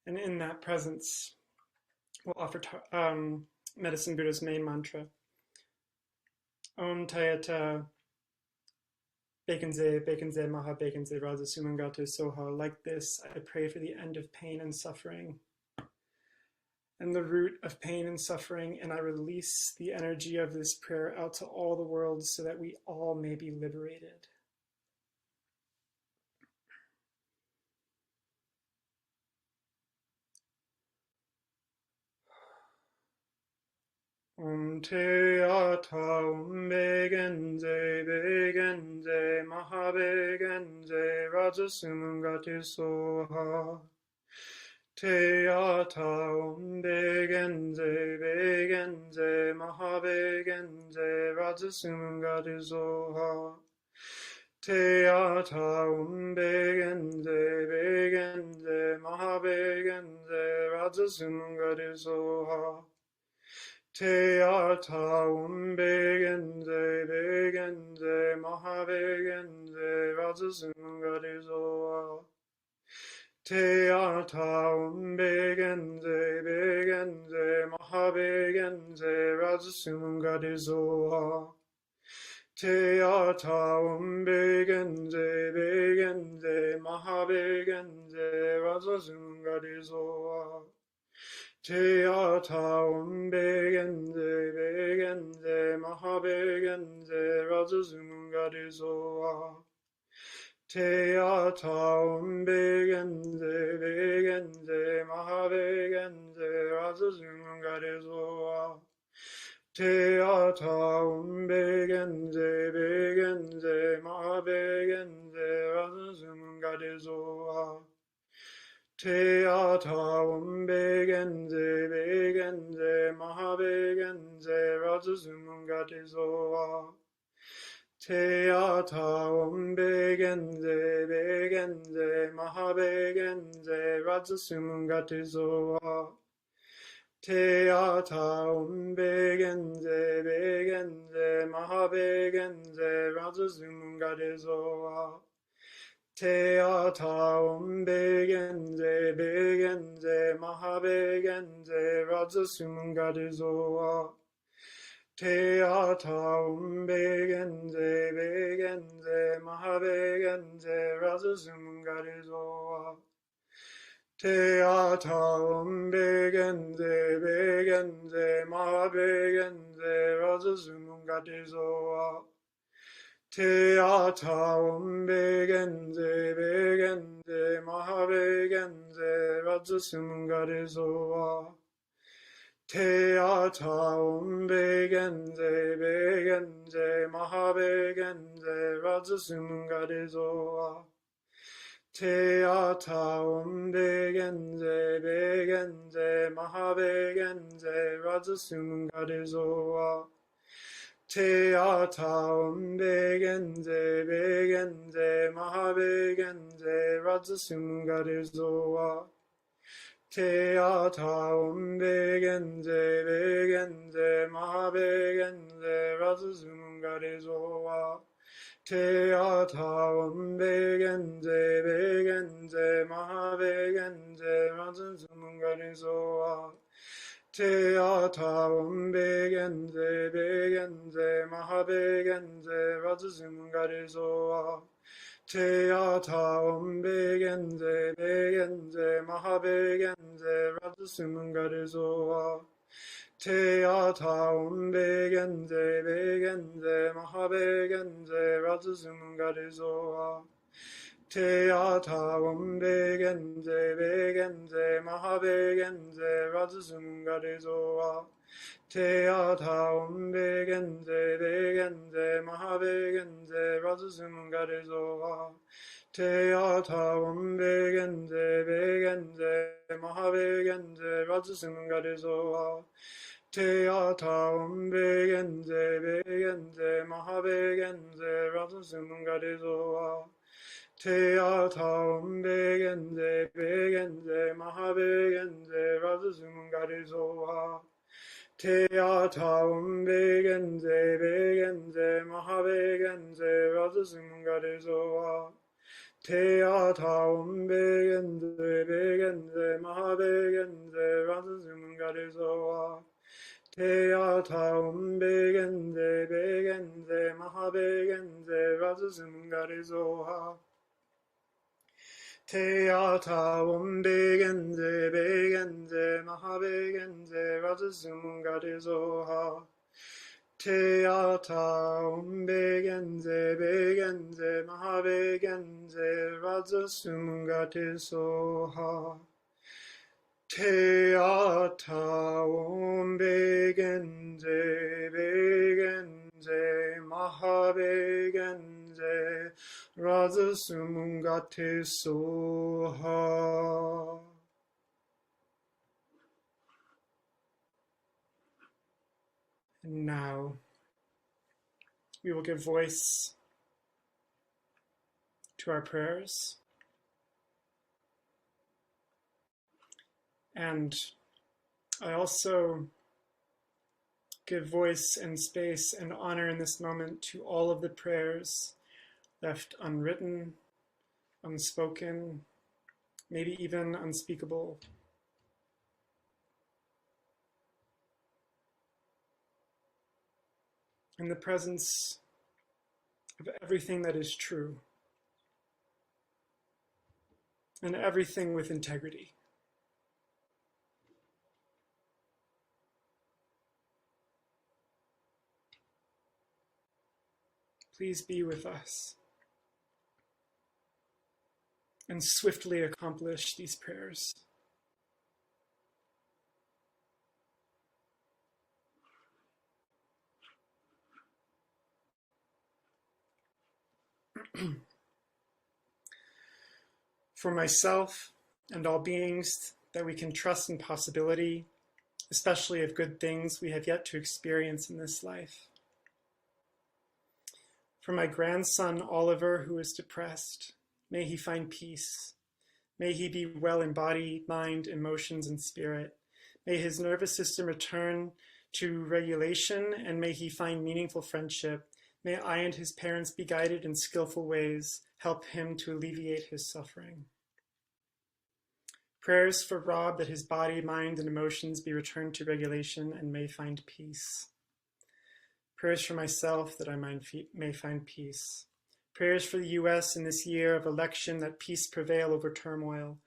And in that presence, we'll offer Medicine Buddha's main mantra. Om Tayata Bekenze, Bekenze, Maha Bekenze, Raza Sumangata Soha. Like this, I pray for the end of pain and suffering and the root of pain and suffering, and I release the energy of this prayer out to all the world so that we all may be liberated. Om Te Ata Om Begenze Begenze Maha Begenze Raja Sumangati Soha. Te Ata Om Begenze Begenze Maha Begenze Raja Sumangati Soha. Te Ata Om Begenze Begenze Maha Begenze Raja Sumangati Soha. Te Ata Om Begenze Begenze Maha Begenze Raja Sumangati Soha. Te Ata Om Begenze Begenze Maha Begenze Raja Sumangati Soha. Te Ata Om Begenze Begenze Maha Begenze Raja Sumangati Soha. Teata umbegenze begenze mahabegenze rajazumungadezoa. Teata umbegenze begenze mahabegenze rajazumungadezoa. Teata umbegenze begenze mahabegenze rajazumungadezoa. Teata umbegenze begenze mahabegenze rajazumungadezoa. Teata umbegenze begenze mahabegenze rajazumungadezoa. Teata umbegenze begenze mahabegenze rajazumungadezoa. Teata umbegenze begenze mahabegenze rajazumungadezoa. Teata umbegenze begenze mahabegenze rajazumungadezoa. Teata umbegenze begenze mahabegenze rajazumungadezoa. Teata umbegenze begenze mahabegenze rajazumungadezoa. Teata umbegenze begenze mahabegenze rajazumungadezoa. Teata umbegenze begenze mahabegenze rajazumungadezoa. Teata umbegenze begenze mahabegenze rajazumungadezoa. Teata umbegenze begenze mahabegenze rajazumungadezoa. Teata umbegenze begenze mahabegenze rajazumungadezoa. Teata umbegenze begenze mahabegenze rajazumungadezoa. Teata umbegenze begenze mahabegenze rajazumungadezoa. Teata umbegenze begenze mahabegenze rajazumungadezoa. Teata umbegenze begenze mahabegenze rajazumungadezoa. Teata umbegenze begenze mahabegenze rajazumungadezoa. Teata umbegenze begenze mahabegenze rajazumungadezoa. Teata umbegenze begenze mahabegenze rajazumungadezoa. Teata umbegenze begenze mahabegenze rajazumungadezoa. Teata umbegenze begenze mahabegenze rajazumungadezoa. Teata umbegenze begenze mahabegenze rajazumungadezoa. Teata umbegenze begenze mahabegenze rajazumungadezoa. Teata umbegenze begenze mahabegenze rajazumungadezoa. Teata umbegenze begenze mahabegenze rajazumungadezoa. Teata umbegenze begenze mahabegenze rajazumungadezoa. And now we will give voice to our prayers. And I also give voice and space and honor in this moment to all of the prayers left unwritten, unspoken, maybe even unspeakable. In the presence of everything that is true and everything with integrity. please be with us and swiftly accomplish these prayers. For myself and all beings that we can trust in possibility, especially of good things we have yet to experience in this life. For my grandson Oliver, who is depressed, may he find peace. May he be well in body, mind, emotions, and spirit. May his nervous system return to regulation, and may he find meaningful friendship. May I and his parents be guided in skillful ways, help him to alleviate his suffering. Prayers for Rob that his body, mind, and emotions be returned to regulation and may find peace. Prayers for myself that I may find peace. Prayers for the U.S. in this year of election that peace prevail over turmoil.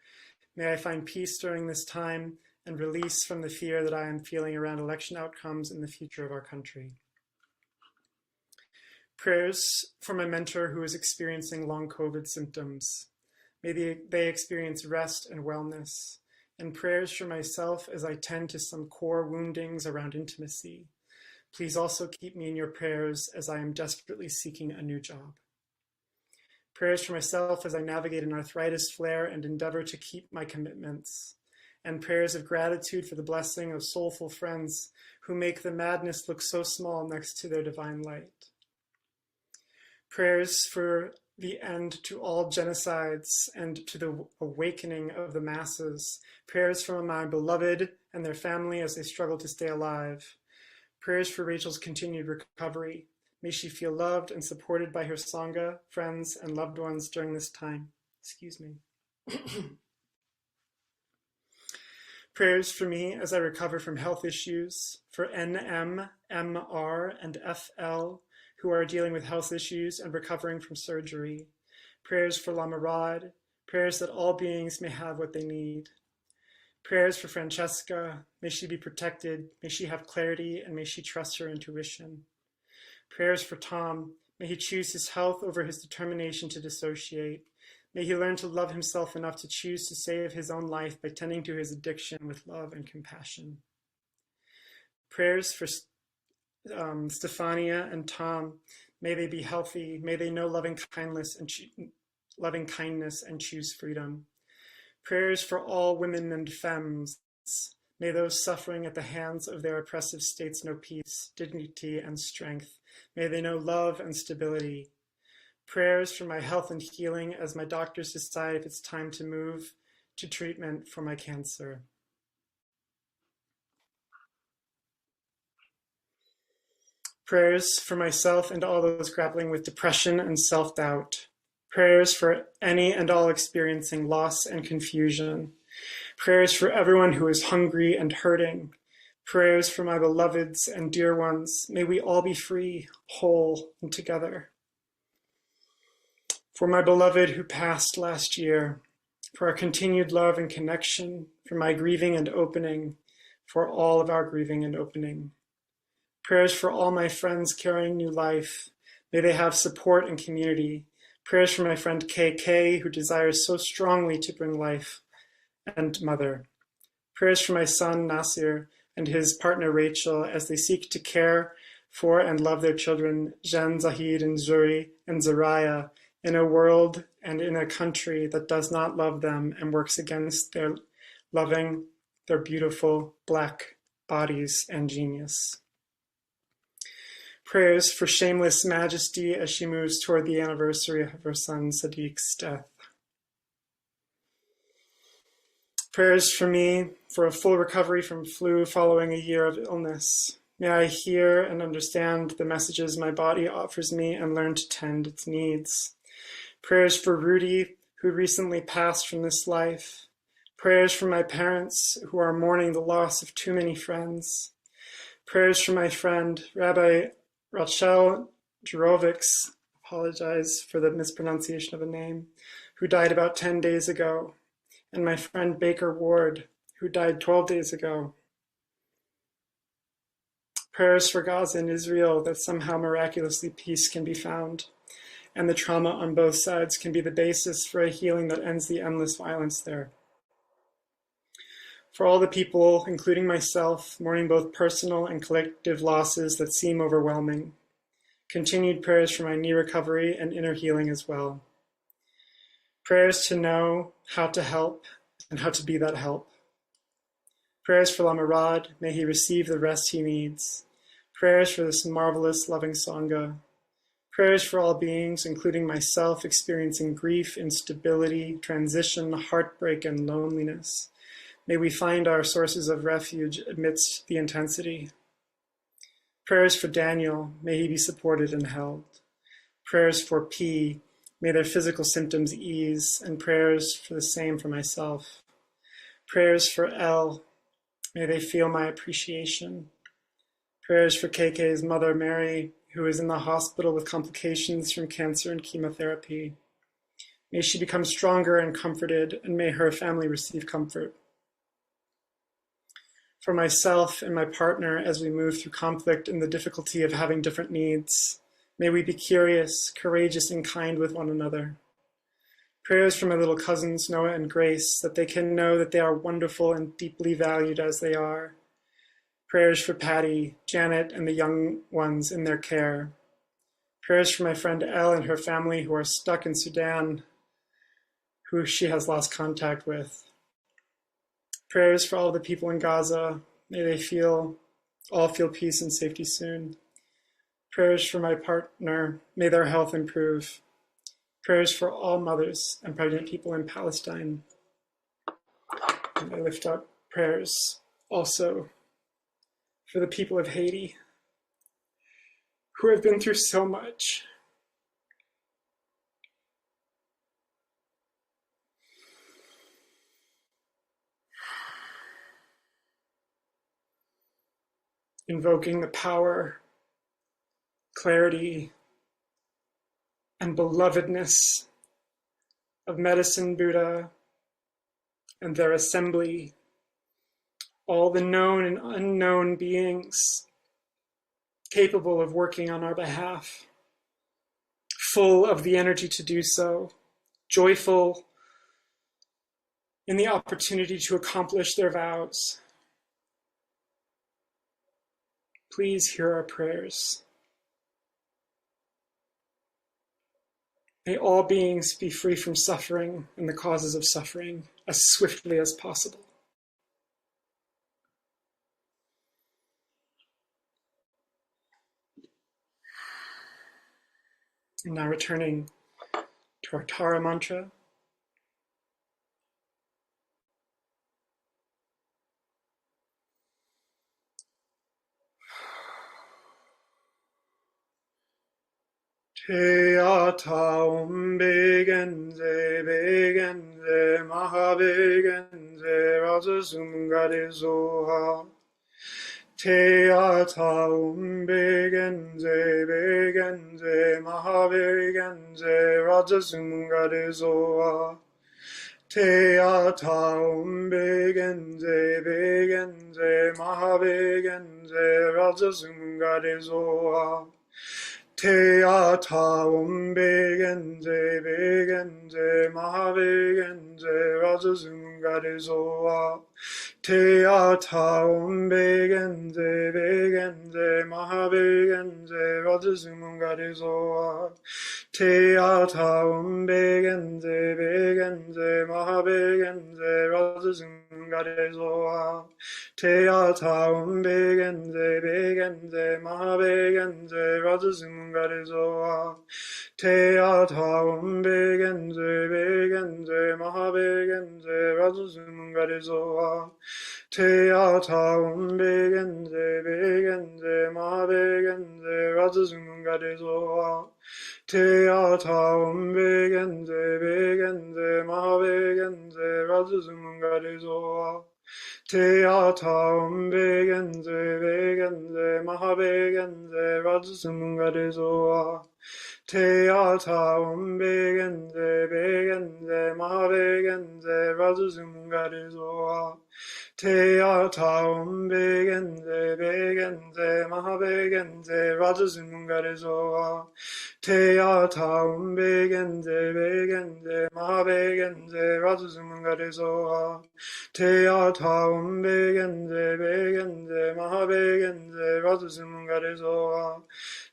May I find peace during this time and release from the fear that I am feeling around election outcomes and the future of our country. Prayers for my mentor who is experiencing long COVID symptoms. May they experience rest and wellness. And prayers for myself as I tend to some core woundings around intimacy. Please also keep me in your prayers as I am desperately seeking a new job. Prayers for myself as I navigate an arthritis flare and endeavor to keep my commitments. And prayers of gratitude for the blessing of soulful friends who make the madness look so small next to their divine light. Prayers for the end to all genocides and to the awakening of the masses. Prayers for my beloved and their family as they struggle to stay alive. Prayers for Rachel's continued recovery. May she feel loved and supported by her Sangha, friends, and loved ones during this time. Excuse me. Prayers for me as I recover from health issues, for NM, MR, and FL, who are dealing with health issues and recovering from surgery. Prayers for Lama Rod. Prayers that all beings may have what they need. Prayers for Francesca. May she be protected. May she have clarity, and may she trust her intuition. Prayers for Tom. May he choose his health over his determination to dissociate. May he learn to love himself enough to choose to save his own life by tending to his addiction with love and compassion. Prayers for Stefania and Tom. May they be healthy. May they know loving kindness and choose freedom. Prayers for all women and femmes. May those suffering at the hands of their oppressive states know peace, dignity, and strength. May they know love and stability. Prayers for my health and healing as my doctors decide if it's time to move to treatment for my cancer. Prayers for myself and all those grappling with depression and self-doubt. Prayers for any and all experiencing loss and confusion. Prayers for everyone who is hungry and hurting. Prayers for my beloveds and dear ones. May we all be free, whole, and together. For my beloved who passed last year. For our continued love and connection. For my grieving and opening. For all of our grieving and opening. Prayers for all my friends carrying new life. May they have support and community. Prayers for my friend KK, who desires so strongly to bring life, and mother. Prayers for my son Nasir and his partner Rachel as they seek to care for and love their children, Jen, Zahid, and Zuri, and Zariah, in a world and in a country that does not love them and works against their loving, their beautiful Black bodies and genius. Prayers for Shameless Majesty as she moves toward the anniversary of her son Sadiq's death. Prayers for me for a full recovery from flu following a year of illness. May I hear and understand the messages my body offers me and learn to tend its needs. Prayers for Rudy, who recently passed from this life. Prayers for my parents who are mourning the loss of too many friends. Prayers for my friend, Rabbi Rachel Jurovics, apologize for the mispronunciation of a name, who died about 10 days ago, and my friend Baker Ward, who died 12 days ago. Prayers for Gaza and Israel that somehow miraculously peace can be found, and the trauma on both sides can be the basis for a healing that ends the endless violence there. For all the people, including myself, mourning both personal and collective losses that seem overwhelming. Continued prayers for my knee recovery and inner healing as well. Prayers to know how to help and how to be that help. Prayers for Lama Rod, may he receive the rest he needs. Prayers for this marvelous, loving Sangha. Prayers for all beings, including myself, experiencing grief, instability, transition, heartbreak, and loneliness. May we find our sources of refuge amidst the intensity. Prayers for Daniel, may he be supported and held. Prayers for P, may their physical symptoms ease, and prayers for the same for myself. Prayers for L, may they feel my appreciation. Prayers for KK's mother, Mary, who is in the hospital with complications from cancer and chemotherapy. May she become stronger and comforted, and may her family receive comfort. For myself and my partner as we move through conflict and the difficulty of having different needs, may we be curious, courageous, and kind with one another. Prayers for my little cousins, Noah and Grace, that they can know that they are wonderful and deeply valued as they are. Prayers for Patty, Janet, and the young ones in their care. Prayers for my friend Elle and her family who are stuck in Sudan, who she has lost contact with. Prayers for all the people in Gaza. May they all feel peace and safety soon. Prayers for my partner. May their health improve. Prayers for all mothers and pregnant people in Palestine. And I lift up prayers also for the people of Haiti who have been through so much. Invoking the power, clarity, and belovedness of Medicine Buddha and their assembly, all the known and unknown beings capable of working on our behalf, full of the energy to do so, joyful in the opportunity to accomplish their vows. Please hear our prayers. May all beings be free from suffering and the causes of suffering as swiftly as possible. And now returning to our Tara mantra. Te ata begenze, maha begenze, raja sumgare zoha. Te ata begenze, maha begenze, raja sumgare zoha. Te ata begenze, maha begenze, raja sumgare zoha. Te ata begenze, maha begenze, raja sumgare zoha. Te ata begenze, maha begenze, raja sumgare zoha. Te ata begenze, maha begenze, raja sumgare zoha. Te ata begenze, maha begenze, raja sumgare zoha. Te ata begenze, maha begenze, raja sumgare zoha. Te ata begenze, maha begenze, raja sumgare zoha. Te ata begenze, maha begenze, raja sumgare zoha. Te ata begenze, maha begenze, raja sumgare zoha. Teata umbegenze begenze mahabegenze razuzumungarezoa. Teata umbegenze begenze mahabegenze razuzumungarezoa. Teata umbegenze begenze mahabegenze razuzumungarezoa. Teata umbegenze begenze mahabegenze razuzumungarezoa.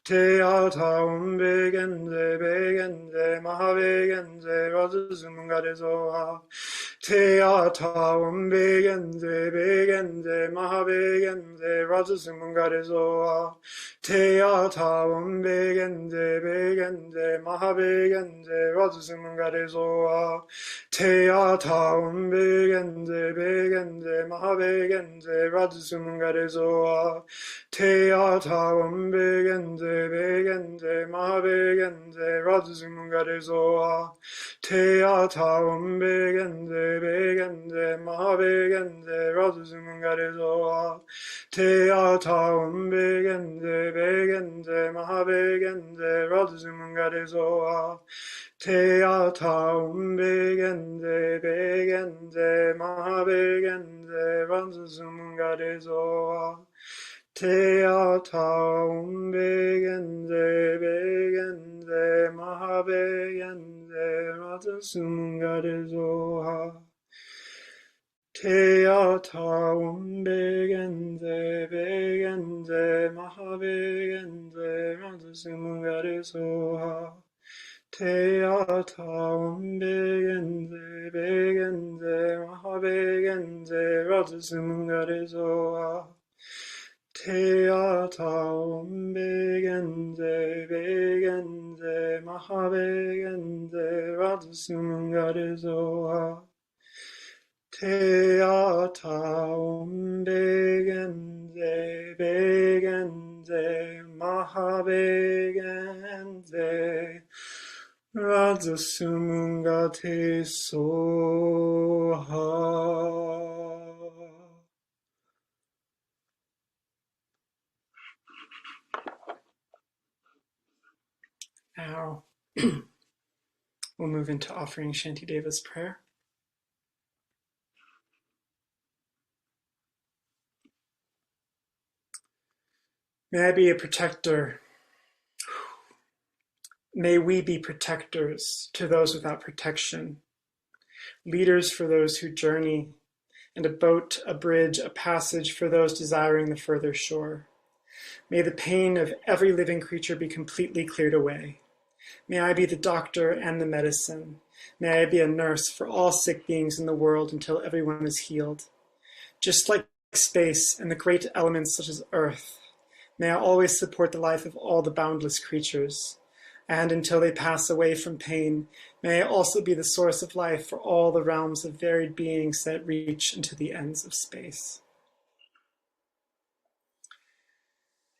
Teata umbegenze begenze mahabegenze razuzumungarezoa. Teata umbegenze begenze mahabegenze razuzumungarezoa. Teata umbegenze begenze mahabegenze razuzumungarezoa. Teata umbegenze begenze mahabegenze razuzumungarezoa. Teata umbegenze begenze mahabegenze razuzumungarezoa. Teata umbegenze begenze mahabegenze razuzumungarezoa. Teata umbegenze begenze mahabegenze razuzumungarezoa. Teata umbegenze begenze mahabegenze razuzumungarezoa. Teata umbegenze begenze mahabegenze razuzumungarezoa. Teata umbegenze begenze mahabegenze razuzumungarezoa. Teata umbegenze begenze mahabegenze razuzumungarezoa. Teata umbegenze begenze mahabegenze razuzumungarezoa. Teata umbegenze begenze mahabegenze razuzumungarezoa. Now, we'll move into offering Shantideva's prayer. May I be a protector. May we be protectors to those without protection, leaders for those who journey, and a boat, a bridge, a passage for those desiring the further shore. May the pain of every living creature be completely cleared away. May I be the doctor and the medicine. May I be a nurse for all sick beings in the world until everyone is healed. Just like space and the great elements such as earth, may I always support the life of all the boundless creatures. And until they pass away from pain, may I also be the source of life for all the realms of varied beings that reach into the ends of space.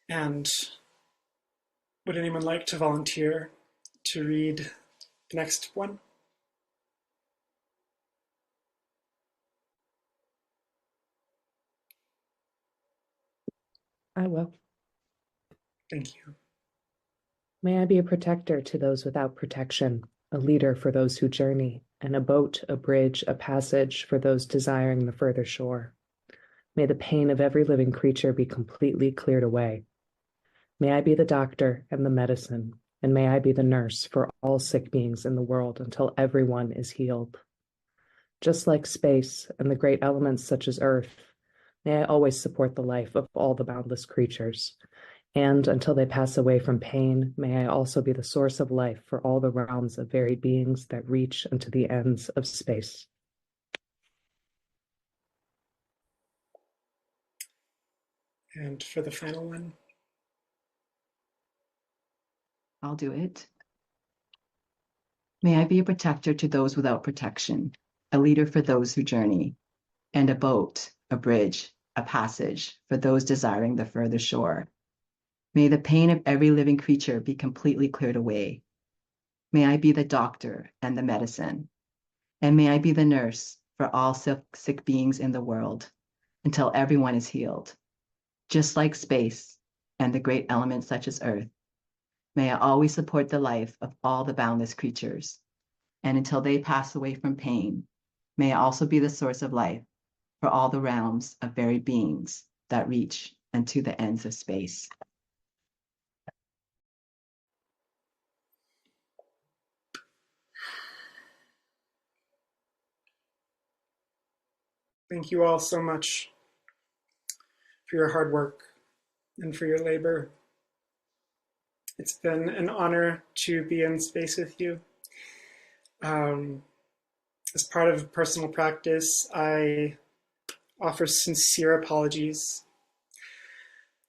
And would anyone like to volunteer to read the next one? I will. Thank you. May I be a protector to those without protection, a leader for those who journey, and a boat, a bridge, a passage for those desiring the further shore. May the pain of every living creature be completely cleared away. May I be the doctor and the medicine, and may I be the nurse for all sick beings in the world until everyone is healed. Just like space and the great elements such as earth, may I always support the life of all the boundless creatures. And until they pass away from pain, may I also be the source of life for all the realms of varied beings that reach into the ends of space. And for the final one, I'll do it. May I be a protector to those without protection, a leader for those who journey, and a boat, a bridge, a passage for those desiring the further shore. May the pain of every living creature be completely cleared away. May I be the doctor and the medicine, and may I be the nurse for all sick beings in the world until everyone is healed. Just like space and the great elements such as earth, May I always support the life of all the boundless creatures. And until they pass away from pain, may I also be the source of life for all the realms of varied beings that reach into the ends of space. Thank you all so much for your hard work and for your labor. It's been an honor to be in space with you. As part of personal practice, I offer sincere apologies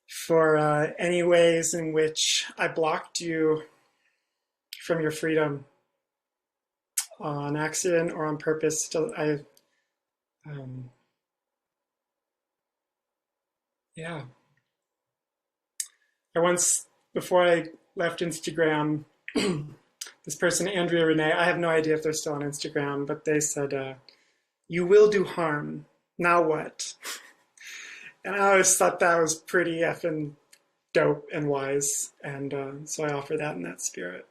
for any ways in which I blocked you from your freedom on accident or on purpose. I once, before I left Instagram, this person, Andrea Renee, I have no idea if they're still on Instagram, but they said, you will do harm. Now what? And I always thought that was pretty effing dope and wise. And so I offer that in that spirit.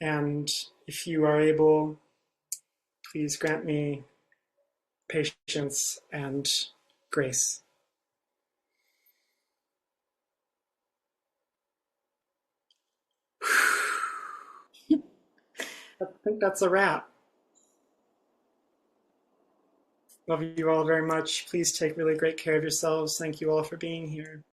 And if you are able, please grant me patience and grace. I think that's a wrap. Love you all very much. Please take really great care of yourselves. Thank you all for being here.